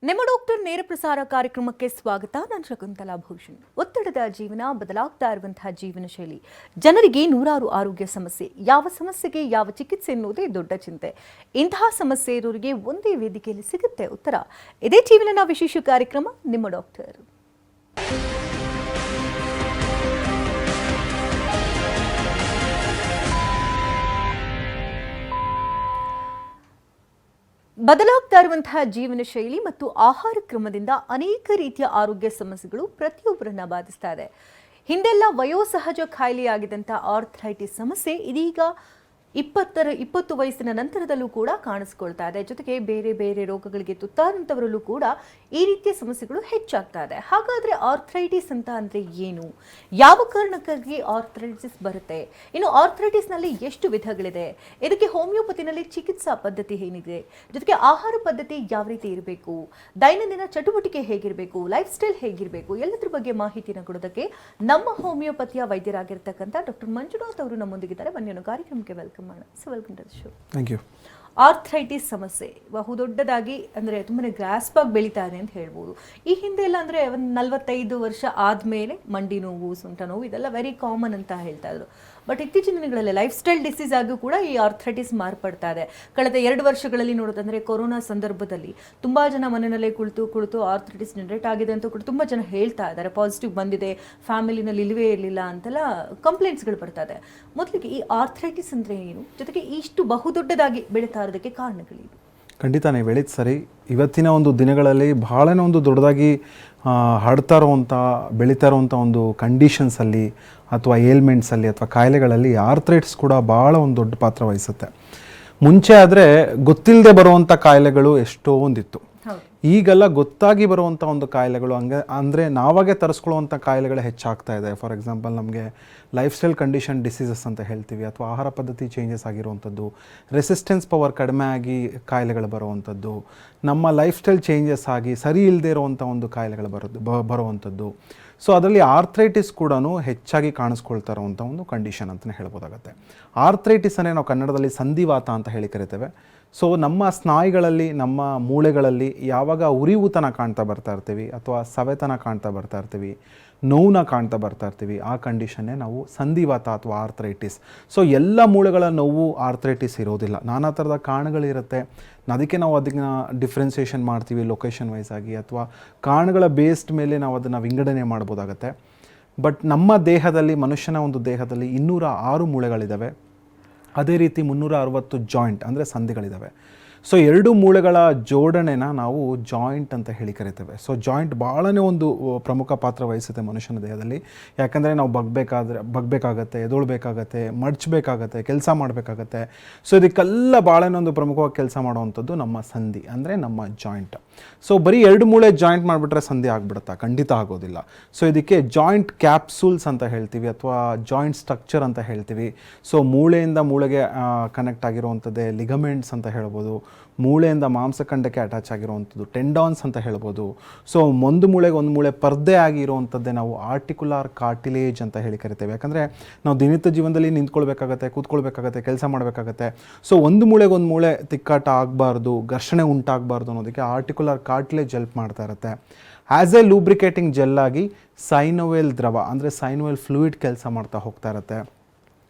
ನಿಮ್ಮ ಡಾಕ್ಟರ್ ನೇರ ಪ್ರಸಾರ ಕಾರ್ಯಕ್ರಮಕ್ಕೆ ಸ್ವಾಗತ. ನಾನು ಶಕುಂತಲಾ ಭೂಷಣ್. ಒತ್ತಡದ ಜೀವನ, ಬದಲಾಗ್ತಾ ಇರುವಂತಹ ಜೀವನ ಶೈಲಿ, ಜನರಿಗೆ ನೂರಾರು ಆರೋಗ್ಯ ಸಮಸ್ಯೆ, ಯಾವ ಸಮಸ್ಯೆಗೆ ಯಾವ ಚಿಕಿತ್ಸೆ ಎನ್ನುವುದೇ ದೊಡ್ಡ ಚಿಂತೆ. ಇಂತಹ ಸಮಸ್ಯೆ ಇರೋರಿಗೆ ಒಂದೇ ವೇದಿಕೆಯಲ್ಲಿ ಸಿಗುತ್ತೆ ಉತ್ತರ. ಇದೇ ಜೀವನದ ವಿಶೇಷ ಕಾರ್ಯಕ್ರಮ ನಿಮ್ಮ ಡಾಕ್ಟರ್. ಬದಲಾಗ್ತಾ ಇರುವಂತಹ ಜೀವನ ಶೈಲಿ ಮತ್ತು ಆಹಾರ ಕ್ರಮದಿಂದ ಅನೇಕ ರೀತಿಯ ಆರೋಗ್ಯ ಸಮಸ್ಯೆಗಳು ಪ್ರತಿಯೊಬ್ಬರನ್ನ ಬಾಧಿಸ್ತಾ ಇದೆ. ಹಿಂದೆಲ್ಲ ವಯೋಸಹಜ ಖಾಯಿಲೆಯಾಗಿದ್ದಂಥ ಆರ್ಥರೈಟಿಸ್ ಸಮಸ್ಯೆ ಇದೀಗ 20 ವಯಸ್ಸಿನ ನಂತರದಲ್ಲೂ ಕೂಡ ಕಾಣಿಸ್ಕೊಳ್ತಾ ಇದೆ. ಜೊತೆಗೆ ಬೇರೆ ಬೇರೆ ರೋಗಗಳಿಗೆ ತುತ್ತಾದಂಥವರಲ್ಲೂ ಕೂಡ ಈ ರೀತಿಯ ಸಮಸ್ಯೆಗಳು ಹೆಚ್ಚಾಗ್ತಾ ಇದೆ. ಹಾಗಾದ್ರೆ ಆರ್ಥರೈಟಿಸ್ ಅಂತ ಅಂದ್ರೆ ಏನು, ಯಾವ ಕಾರಣಕ್ಕಾಗಿ ಆರ್ಥರೈಟಿಸ್ ಬರುತ್ತೆ, ಇನ್ನು ಆರ್ಥರೈಟಿಸ್ನಲ್ಲಿ ಎಷ್ಟು ವಿಧಗಳಿದೆ, ಇದಕ್ಕೆ ಹೋಮಿಯೋಪತಿನಲ್ಲಿ ಚಿಕಿತ್ಸಾ ಪದ್ಧತಿ ಏನಿದೆ, ಜೊತೆಗೆ ಆಹಾರ ಪದ್ಧತಿ ಯಾವ ರೀತಿ ಇರಬೇಕು, ದೈನಂದಿನ ಚಟುವಟಿಕೆ ಹೇಗಿರಬೇಕು, ಲೈಫ್ ಸ್ಟೈಲ್ ಹೇಗಿರಬೇಕು, ಎಲ್ಲದರ ಬಗ್ಗೆ ಮಾಹಿತಿನ ಕೊಡೋದಕ್ಕೆ ನಮ್ಮ ಹೋಮಿಯೋಪತಿಯ ವೈದ್ಯರಾಗಿರ್ತಕ್ಕಂಥ ಡಾಕ್ಟರ್ ಮಂಜುನಾಥ್ ಅವರು ನಮ್ಮೊಂದಿಗಿದ್ದಾರೆ. ಬನ್ನಿ ಕಾರ್ಯಕ್ರಮಕ್ಕೆ welcome. Welcome to the show. Thank you. Arthritis ಸಮಸ್ಯೆ ಬಹುದೊಡ್ಡದಾಗಿ ಅಂದರೆ ತುಂಬಾ ಗ್ರಾಸ್ಪ್ ಆಗಿ ಬೆಳೀತಾ ಇದೆ ಅಂತ ಹೇಳ್ಬೋದು. ಈ ಹಿಂದೆ ಎಲ್ಲ ಅಂದರೆ ಒಂದು 45 ವರ್ಷ ಆದಮೇಲೆ ಮಂಡಿ ನೋವು, ಸೊಂಟ ನೋವು ಇದೆಲ್ಲ ವೆರಿ ಕಾಮನ್ ಅಂತ ಹೇಳ್ತಾ ಇದ್ರು. ಬಟ್ ಇತ್ತೀಚಿನ ದಿನಗಳಲ್ಲಿ ಲೈಫ್ ಸ್ಟೈಲ್ ಡಿಸೀಸ್ ಆಗೂ ಕೂಡ ಈ ಆರ್ಥರೈಟಿಸ್ ಮಾರ್ಪಡ್ತಾ ಇದೆ. ಕಳೆದ 2 ವರ್ಷಗಳಲ್ಲಿ ನೋಡೋದಂದ್ರೆ ಕೊರೋನಾ ಸಂದರ್ಭದಲ್ಲಿ ತುಂಬಾ ಜನ ಮನೆಯಲ್ಲೇ ಕುಳಿತು ಆರ್ಥರೈಟಿಸ್ ಜನರೇಟ್ ಆಗಿದೆ ಅಂತ ಕೂಡ ತುಂಬಾ ಜನ ಹೇಳ್ತಾ ಇದ್ದಾರೆ. ಪಾಸಿಟಿವ್ ಬಂದಿದೆ, ಫ್ಯಾಮಿಲಿನಲ್ಲಿ ಇಲ್ಲವೇ ಇರಲಿಲ್ಲ ಅಂತೆಲ್ಲ ಕಂಪ್ಲೇಂಟ್ಸ್ಗಳು ಬರ್ತಾ ಇದೆ. ಮೊದಲಿಗೆ ಈ ಆರ್ಥರೈಟಿಸ್ ಅಂದ್ರೆ ಏನು, ಜೊತೆಗೆ ಇಷ್ಟು ಬಹುದೊಡ್ಡದಾಗಿ ಬೆಳೀತಾ ಇರೋದಕ್ಕೆ ಕಾರಣಗಳೇನು? ಖಂಡಿತ ನೀವು ಹೇಳಿದ್ದು ಸರಿ. ಇವತ್ತಿನ ಒಂದು ದಿನಗಳಲ್ಲಿ ಬಹಳನೇ ಒಂದು ದೊಡ್ಡದಾಗಿ ಹರಡ್ತಾ ಇರುವಂಥ, ಬೆಳೀತಾ ಇರುವಂಥ ಒಂದು ಕಂಡೀಷನ್ಸಲ್ಲಿ ಅಥವಾ ಏಲ್ಮೆಂಟ್ಸಲ್ಲಿ ಅಥವಾ ಕಾಯಿಲೆಗಳಲ್ಲಿ ಆರ್ಥರೈಟಿಸ್ ಕೂಡ ಭಾಳ ಒಂದು ದೊಡ್ಡ ಪಾತ್ರ ವಹಿಸುತ್ತೆ. ಮುಂಚೆ ಆದರೆ ಗೊತ್ತಿಲ್ಲದೆ ಬರುವಂಥ ಕಾಯಿಲೆಗಳು ಎಷ್ಟೋ ಒಂದಿತ್ತು. ಈಗೆಲ್ಲ ಗೊತ್ತಾಗಿ ಬರುವಂಥ ಒಂದು ಕಾಯಿಲೆಗಳು ಅಂದರೆ ನಾವಾಗೆ ತರಿಸ್ಕೊಳ್ಳುವಂಥ ಕಾಯಿಲೆಗಳು ಹೆಚ್ಚಾಗ್ತಾ ಇದೆ. ಫಾರ್ ಎಕ್ಸಾಂಪಲ್ ನಮಗೆ ಲೈಫ್ ಸ್ಟೈಲ್ ಕಂಡೀಷನ್ ಡಿಸೀಸಸ್ ಅಂತ ಹೇಳ್ತೀವಿ, ಅಥವಾ ಆಹಾರ ಪದ್ಧತಿ ಚೇಂಜಸ್ ಆಗಿರುವಂಥದ್ದು, ರೆಸಿಸ್ಟೆನ್ಸ್ ಪವರ್ ಕಡಿಮೆ ಆಗಿ ಕಾಯಿಲೆಗಳು ಬರುವಂಥದ್ದು, ನಮ್ಮ ಲೈಫ್ ಸ್ಟೈಲ್ ಚೇಂಜಸ್ ಆಗಿ ಸರಿ ಇಲ್ಲದೆ ಇರುವಂಥ ಒಂದು ಕಾಯಿಲೆಗಳು ಬರುವಂಥದ್ದು. ಸೊ ಅದರಲ್ಲಿ ಆರ್ಥರೈಟಿಸ್ ಕೂಡ ಹೆಚ್ಚಾಗಿ ಕಾಣಿಸ್ಕೊಳ್ತಾ ಇರುವಂಥ ಒಂದು ಕಂಡೀಷನ್ ಅಂತಲೇ ಹೇಳ್ಬೋದಾಗತ್ತೆ. ಆರ್ಥರೈಟಿಸ್ ಅನ್ನೇ ನಾವು ಕನ್ನಡದಲ್ಲಿ ಸಂಧಿವಾತ ಅಂತ ಹೇಳಿ ಕರಿತೇವೆ. ಸೊ ನಮ್ಮ ಸ್ನಾಯುಗಳಲ್ಲಿ, ನಮ್ಮ ಮೂಳೆಗಳಲ್ಲಿ ಯಾವಾಗ ಉರಿಯೂತನ ಕಾಣ್ತಾ ಬರ್ತಾ ಇರ್ತೀವಿ ಅಥವಾ ಸವೆತನ ಕಾಣ್ತಾ ಬರ್ತಾ ಇರ್ತೀವಿ, ನೋವನ್ನ ಕಾಣ್ತಾ ಬರ್ತಾ ಇರ್ತೀವಿ, ಆ ಕಂಡೀಷನ್ನೇ ನಾವು ಸಂಧಿವಾತ ಅಥವಾ ಆರ್ಥರೈಟಿಸ್. ಸೊ ಎಲ್ಲ ಮೂಳೆಗಳ ನೋವು ಆರ್ಥರೈಟಿಸ್ ಇರೋದಿಲ್ಲ, ನಾನಾ ಥರದ ಕಾರಣಗಳಿರುತ್ತೆ. ಅದಕ್ಕೆ ನಾವು ಅದನ್ನು ಡಿಫ್ರೆನ್ಸಿಯೇಷನ್ ಮಾಡ್ತೀವಿ ಲೊಕೇಶನ್ ವೈಸ್ ಆಗಿ, ಅಥವಾ ಕಾರಣಗಳ ಬೇಸ್ಡ್ ಮೇಲೆ ನಾವು ಅದನ್ನು ವಿಂಗಡಣೆ ಮಾಡ್ಬೋದಾಗತ್ತೆ. ಬಟ್ ನಮ್ಮ ದೇಹದಲ್ಲಿ, ಮನುಷ್ಯನ ಒಂದು ದೇಹದಲ್ಲಿ 206 ಮೂಳೆಗಳಿದ್ದಾವೆ. ಅದೇ ರೀತಿ 360 ಜಾಯಿಂಟ್ ಅಂದರೆ ಸಂಧಿಗಳಿದ್ದಾವೆ. ಸೊ 2 ಮೂಳೆಗಳ ಜೋಡಣೆನ ನಾವು ಜಾಯಿಂಟ್ ಅಂತ ಹೇಳಿ ಕರಿತೇವೆ. ಸೊ ಜಾಯಿಂಟ್ ಭಾಳನೇ ಒಂದು ಪ್ರಮುಖ ಪಾತ್ರ ವಹಿಸುತ್ತೆ ಮನುಷ್ಯನ ದೇಹದಲ್ಲಿ. ಯಾಕಂದರೆ ನಾವು ಬಗ್ಬೇಕಾಗತ್ತೆ, ಎದೊಳ್ಬೇಕಾಗತ್ತೆ, ಮಡ್ಚಬೇಕಾಗತ್ತೆ, ಕೆಲಸ ಮಾಡಬೇಕಾಗತ್ತೆ. ಸೊ ಇದಕ್ಕೆಲ್ಲ ಭಾಳನೇ ಒಂದು ಪ್ರಮುಖವಾಗಿ ಕೆಲಸ ಮಾಡುವಂಥದ್ದು ನಮ್ಮ ಸಂಧಿ, ಅಂದರೆ ನಮ್ಮ ಜಾಯಿಂಟ್. ಸೊ ಬರೀ 2 ಮೂಳೆ ಜಾಯಿಂಟ್ ಮಾಡಿಬಿಟ್ರೆ ಸಂಧಿ ಆಗಿಬಿಡುತ್ತಾ? ಖಂಡಿತ ಆಗೋದಿಲ್ಲ. ಸೊ ಇದಕ್ಕೆ ಜಾಯಿಂಟ್ ಕ್ಯಾಪ್ಸೂಲ್ಸ್ ಅಂತ ಹೇಳ್ತೀವಿ, ಅಥವಾ ಜಾಯಿಂಟ್ ಸ್ಟ್ರಕ್ಚರ್ ಅಂತ ಹೇಳ್ತೀವಿ. ಸೊ ಮೂಳೆಯಿಂದ ಮೂಳೆಗೆ ಕನೆಕ್ಟ್ ಆಗಿರುವಂಥದ್ದೇ ಲಿಗಮೆಂಟ್ಸ್ ಅಂತ ಹೇಳ್ಬೋದು. ಮೂಳೆಯಿಂದ ಮಾಂಸಖಂಡಕ್ಕೆ ಅಟ್ಯಾಚ್ ಆಗಿರುವಂಥದ್ದು ಟೆಂಡಾನ್ಸ್ ಅಂತ ಹೇಳ್ಬೋದು. ಸೊ ಒಂದು ಮೂಳೆಗೆ ಒಂದು ಮೂಳೆ ಪರ್ದೆ ಆಗಿರುವಂಥದ್ದೇ ನಾವು ಆರ್ಟಿಕ್ಯುಲರ್ ಕಾರ್ಟಿಲೇಜ್ ಅಂತ ಹೇಳಿ ಕರಿತೇವೆ. ಯಾಕಂದರೆ ನಾವು ದಿನನಿತ್ಯ ಜೀವನದಲ್ಲಿ ನಿಂತ್ಕೊಳ್ಬೇಕಾಗತ್ತೆ, ಕೂತ್ಕೊಳ್ಬೇಕಾಗತ್ತೆ, ಕೆಲಸ ಮಾಡಬೇಕಾಗತ್ತೆ. ಸೊ ಒಂದು ಮೂಳೆಗೆ ಒಂದು ಮೂಳೆ ತಿಕ್ಕಾಟ ಆಗಬಾರ್ದು, ಘರ್ಷಣೆ ಉಂಟಾಗಬಾರ್ದು ಅನ್ನೋದಕ್ಕೆ ಆರ್ಟಿಕ್ಯುಲರ್ ಕಾರ್ಟಿಲೇಜ್ ಹೆಲ್ಪ್ ಮಾಡ್ತಾ ಇರುತ್ತೆ. ಆ್ಯಸ್ ಎ ಲೂಬ್ರಿಕೇಟಿಂಗ್ ಜೆಲ್ ಆಗಿ ಸೈನೋವೆಲ್ ದ್ರವ ಅಂದರೆ ಸೈನೋವೆಲ್ ಫ್ಲೂಯಿಡ್ ಕೆಲಸ ಮಾಡ್ತಾ ಹೋಗ್ತಾ ಇರುತ್ತೆ.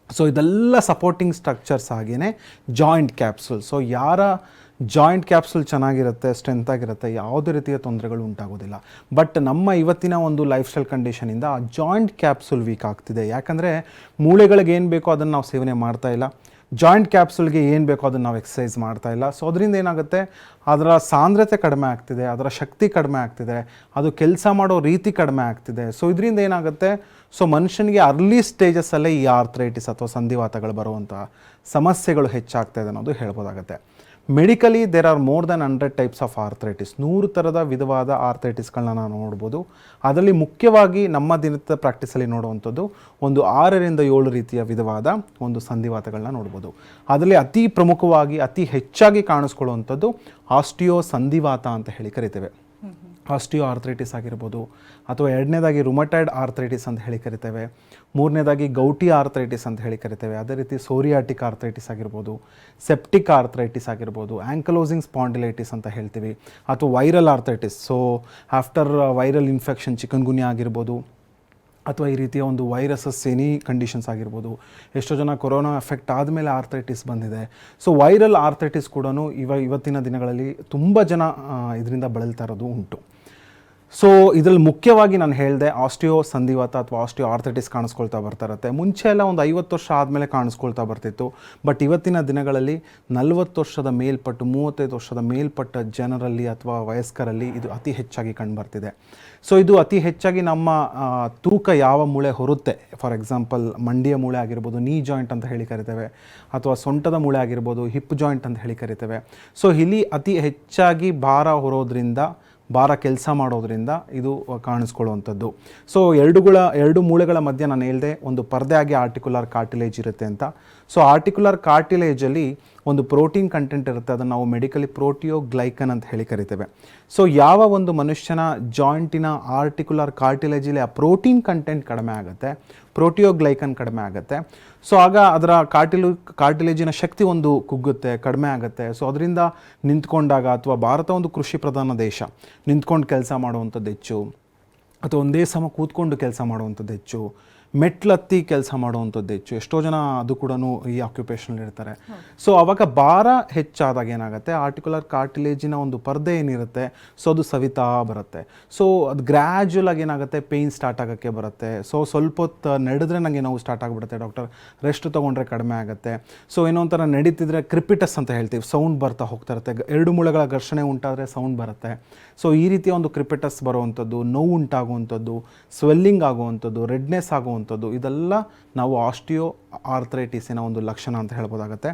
ಸೊ ಇದೆಲ್ಲ ಸಪೋರ್ಟಿಂಗ್ ಸ್ಟ್ರಕ್ಚರ್ಸ್ ಆಗಿಯೇ ಜಾಯಿಂಟ್ ಕ್ಯಾಪ್ಸೂಲ್. ಸೊ ಯಾರ ಜಾಯಿಂಟ್ ಕ್ಯಾಪ್ಸೂಲ್ ಚೆನ್ನಾಗಿರುತ್ತೆ, ಸ್ಟ್ರೆಂತ್ ಆಗಿರುತ್ತೆ, ಯಾವುದೇ ರೀತಿಯ ತೊಂದರೆಗಳು ಉಂಟಾಗೋದಿಲ್ಲ. ಬಟ್ ನಮ್ಮ ಇವತ್ತಿನ ಒಂದು ಲೈಫ್ ಸ್ಟೈಲ್ ಕಂಡೀಷನಿಂದ ಆ ಜಾಯಿಂಟ್ ಕ್ಯಾಪ್ಸೂಲ್ ವೀಕ್ ಆಗ್ತಿದೆ. ಯಾಕಂದರೆ ಮೂಳೆಗಳಿಗೆ ಏನು ಬೇಕೋ ಅದನ್ನು ನಾವು ಸೇವನೆ ಮಾಡ್ತಾ ಇಲ್ಲ, ಜಾಯಿಂಟ್ ಕ್ಯಾಪ್ಸೂಲ್ಗೆ ಏನು ಬೇಕೋ ಅದನ್ನು ನಾವು ಎಕ್ಸಸೈಸ್ ಮಾಡ್ತಾ ಇಲ್ಲ. ಸೊ ಅದರಿಂದ ಏನಾಗುತ್ತೆ, ಅದರ ಸಾಂದ್ರತೆ ಕಡಿಮೆ ಆಗ್ತಿದೆ, ಅದರ ಶಕ್ತಿ ಕಡಿಮೆ ಆಗ್ತಿದೆ, ಅದು ಕೆಲಸ ಮಾಡೋ ರೀತಿ ಕಡಿಮೆ ಆಗ್ತಿದೆ. ಸೊ ಇದರಿಂದ ಏನಾಗುತ್ತೆ, ಸೊ ಮನುಷ್ಯನಿಗೆ ಅರ್ಲಿ ಸ್ಟೇಜಸ್ಸಲ್ಲೇ ಈ ಆರ್ಥರೈಟಿಸ್ ಅಥವಾ ಸಂಧಿವಾತಗಳು ಬರುವಂಥ ಸಮಸ್ಯೆಗಳು ಹೆಚ್ಚಾಗ್ತಾಯಿದೆ ಅನ್ನೋದು ಹೇಳ್ಬೋದಾಗುತ್ತೆ. Medically there are more than 100 types of arthritis. 100 ಥರದ ವಿಧವಾದ ಆರ್ಥರೈಟಿಸ್ಗಳನ್ನ ನಾವು ನೋಡ್ಬೋದು. ಅದರಲ್ಲಿ ಮುಖ್ಯವಾಗಿ ನಮ್ಮ ದಿನದ ಪ್ರಾಕ್ಟೀಸಲ್ಲಿ ನೋಡುವಂಥದ್ದು ಒಂದು 6ರಿಂದ 7 ರೀತಿಯ ವಿಧವಾದ ಒಂದು ಸಂಧಿವಾತಗಳನ್ನ ನೋಡ್ಬೋದು. ಅದರಲ್ಲಿ ಅತಿ ಪ್ರಮುಖವಾಗಿ, ಅತಿ ಹೆಚ್ಚಾಗಿ ಕಾಣಿಸ್ಕೊಳ್ಳುವಂಥದ್ದು ಆಸ್ಟಿಯೋ ಸಂಧಿವಾತ ಅಂತ ಹೇಳಿ ಕರಿತೇವೆ. ಆಸ್ಟಿಯೋ ಆರ್ಥ್ರೈಟಿಸ್ ಆಗಿರ್ಬೋದು, ಅಥವಾ ಎರಡನೇದಾಗಿ ರುಮಟೈಡ್ ಆರ್ಥ್ರೈಟಿಸ್ ಅಂತ ಹೇಳಿ ಕರಿತೇವೆ, ಮೂರನೇದಾಗಿ ಗೌಟಿ ಆರ್ಥ್ರೈಟಿಸ್ ಅಂತ ಹೇಳಿ ಕರಿತೇವೆ, ಅದೇ ರೀತಿ ಸೋರಿಯಾಟಿಕ್ ಆರ್ಥ್ರೈಟಿಸ್ ಆಗಿರ್ಬೋದು, ಸೆಪ್ಟಿಕ್ ಆರ್ಥ್ರೈಟಿಸ್ ಆಗಿರ್ಬೋದು, ಆ್ಯಂಕಲೋಸಿಂಗ್ ಸ್ಪಾಂಡಿಲೈಟಿಸ್ ಅಂತ ಹೇಳ್ತೀವಿ, ಅಥವಾ viral arthritis. So after viral infection chikungunya ಆಗಿರ್ಬೋದು, ಅಥವಾ ಈ ರೀತಿಯ ಒಂದು ವೈರಸಸ್ ಎನಿ ಕಂಡೀಷನ್ಸ್ ಆಗಿರ್ಬೋದು. ಎಷ್ಟೋ ಜನ ಕೊರೋನಾ ಎಫೆಕ್ಟ್ ಆದಮೇಲೆ ಆರ್ಥ್ರೈಟಿಸ್ ಬಂದಿದೆ. ಸೊ ವೈರಲ್ ಆರ್ಥ್ರೈಟಿಸ್ ಕೂಡ ಇವತ್ತಿನ ದಿನಗಳಲ್ಲಿ ತುಂಬ ಜನ ಇದರಿಂದ ಬಳಲ್ತಾ ಇರೋದು ಉಂಟು. ಸೊ ಇದರಲ್ಲಿ ಮುಖ್ಯವಾಗಿ ನಾನು ಹೇಳಿದೆ ಆಸ್ಟಿಯೋ ಸಂಧಿವಾತ ಅಥವಾ ಆಸ್ಟಿಯೋ ಆರ್ಥ್ರೈಟಿಸ್ ಕಾಣಿಸ್ಕೊಳ್ತಾ ಬರ್ತಾ ಇರುತ್ತೆ. ಮುಂಚೆ ಎಲ್ಲ ಒಂದು 50 ವರ್ಷ ಆದಮೇಲೆ ಕಾಣಿಸ್ಕೊಳ್ತಾ ಬರ್ತಿತ್ತು. ಬಟ್ ಇವತ್ತಿನ ದಿನಗಳಲ್ಲಿ 40 ವರ್ಷದ ಮೇಲ್ಪಟ್ಟು 35 ವರ್ಷದ ಮೇಲ್ಪಟ್ಟ ಜನರಲ್ಲಿ ಅಥವಾ ವಯಸ್ಕರಲ್ಲಿ ಇದು ಅತಿ ಹೆಚ್ಚಾಗಿ ಕಂಡುಬರ್ತಿದೆ. ಸೊ ಇದು ಅತಿ ಹೆಚ್ಚಾಗಿ ನಮ್ಮ ತೂಕ ಯಾವ ಮೂಳೆ ಹೊರುತ್ತೆ, ಫಾರ್ ಎಕ್ಸಾಂಪಲ್ ಮಂಡಿಯ ಮೂಳೆ ಆಗಿರ್ಬೋದು, ನೀ ಜಾಯಿಂಟ್ ಅಂತ ಹೇಳಿ ಕರಿತೇವೆ, ಅಥವಾ ಸೊಂಟದ ಮೂಳೆ ಆಗಿರ್ಬೋದು, ಹಿಪ್ ಜಾಯಿಂಟ್ ಅಂತ ಹೇಳಿ ಕರಿತೇವೆ. ಸೊ ಇಲ್ಲಿ ಅತಿ ಹೆಚ್ಚಾಗಿ ಭಾರ ಹೊರೋದ್ರಿಂದ, ಭಾರ ಕೆಲಸ ಮಾಡೋದ್ರಿಂದ ಇದು ಕಾಣಿಸ್ಕೊಳ್ಳುವಂಥದ್ದು. ಸೊ ಎರಡು ಮೂಳೆಗಳ ಮಧ್ಯೆ ನಾನು ಹೇಳಿದೆ ಒಂದು ಪರ್ದೆ ಆಗಿ ಆರ್ಟಿಕ್ಯುಲರ್ ಕಾರ್ಟಿಲೇಜ್ ಇರುತ್ತೆ ಅಂತ. ಸೊ ಆರ್ಟಿಕ್ಯುಲರ್ ಕಾರ್ಟಿಲೇಜಲ್ಲಿ ಒಂದು ಪ್ರೋಟೀನ್ ಕಂಟೆಂಟ್ ಇರುತ್ತೆ, ಅದನ್ನು ನಾವು ಮೆಡಿಕಲಿ ಪ್ರೋಟಿಯೋಗ್ಲೈಕನ್ ಅಂತ ಹೇಳಿ ಕರಿತೇವೆ. ಸೊ ಯಾವ ಒಂದು ಮನುಷ್ಯನ ಜಾಯಿಂಟಿನ ಆರ್ಟಿಕ್ಯುಲರ್ ಕಾರ್ಟಿಲೇಜಲ್ಲಿ ಆ ಪ್ರೋಟೀನ್ ಕಂಟೆಂಟ್ ಕಡಿಮೆ ಆಗುತ್ತೆ, ಪ್ರೋಟಿಯೋಗ್ಲೈಕನ್ ಕಡಿಮೆ ಆಗುತ್ತೆ, ಸೊ ಆಗ ಅದರ ಕಾರ್ಟಿಲೇಜಿನ ಶಕ್ತಿ ಒಂದು ಕುಗ್ಗುತ್ತೆ, ಕಡಿಮೆ ಆಗುತ್ತೆ. ಸೊ ಅದರಿಂದ ನಿಂತ್ಕೊಂಡಾಗ, ಅಥವಾ ಭಾರತ ಒಂದು ಕೃಷಿ ಪ್ರಧಾನ ದೇಶ, ನಿಂತ್ಕೊಂಡು ಕೆಲಸ ಮಾಡುವಂಥದ್ದು ಹೆಚ್ಚು, ಅಥವಾ ಒಂದೇ ಸಮ ಕೂತ್ಕೊಂಡು ಕೆಲಸ ಮಾಡುವಂಥದ್ದು ಹೆಚ್ಚು, ಮೆಟ್ಲತ್ತಿ ಕೆಲಸ ಮಾಡುವಂಥದ್ದು ಹೆಚ್ಚು. ಎಷ್ಟೋ ಜನ ಅದು ಕೂಡ ಈ ಆಕ್ಯುಪೇಷನಲ್ಲಿ ಇರ್ತಾರೆ. ಸೊ ಅವಾಗ ಭಾರ ಹೆಚ್ಚಾದಾಗ ಏನಾಗುತ್ತೆ, ಆರ್ಟಿಕ್ಯುಲರ್ ಕಾರ್ಟಿಲೇಜಿನ ಒಂದು ಪರ್ದೆ ಏನಿರುತ್ತೆ ಸೊ ಅದು ಸವಿತಾ ಬರುತ್ತೆ. ಸೊ ಅದು ಗ್ರ್ಯಾಜುವಲ್ ಆಗಿ ಏನಾಗುತ್ತೆ, ಪೇಯ್ನ್ ಸ್ಟಾರ್ಟ್ ಆಗೋಕ್ಕೆ ಬರುತ್ತೆ. ಸೊ ಸ್ವಲ್ಪ ಹೊತ್ತು ನಡೆದ್ರೆ ನನಗೆ ನೋವು ಸ್ಟಾರ್ಟ್ ಆಗಿಬಿಡುತ್ತೆ, ಡಾಕ್ಟರ್ ರೆಸ್ಟ್ ತೊಗೊಂಡ್ರೆ ಕಡಿಮೆ ಆಗುತ್ತೆ. ಸೊ ಏನೋ ಒಂಥರ ನಡೀತಿದ್ರೆ ಕ್ರಿಪಿಟಸ್ ಅಂತ ಹೇಳ್ತೀವಿ, ಸೌಂಡ್ ಬರ್ತಾ ಹೋಗ್ತಾ ಇರುತ್ತೆ, ಎರಡು ಮೂಳೆಗಳ ಘರ್ಷಣೆ ಉಂಟಾದರೆ ಸೌಂಡ್ ಬರುತ್ತೆ. ಸೊ ಈ ರೀತಿಯ ಒಂದು ಕ್ರಿಪಿಟಸ್ ಬರುವಂಥದ್ದು, ನೋವು ಉಂಟಾಗುವಂಥದ್ದು, ಸ್ವೆಲ್ಲಿಂಗ್ ಆಗುವಂಥದ್ದು, ರೆಡ್ನೆಸ್ ಆಗುವಂಥದ್ದು, ಇದೆಲ್ಲ ನಾವು ಆಸ್ಟಿಯೋ ಆರ್ಥ್ರೈಟಿಸಿನ ಒಂದು ಲಕ್ಷಣ ಅಂತ ಹೇಳ್ಬೋದಾಗತ್ತೆ.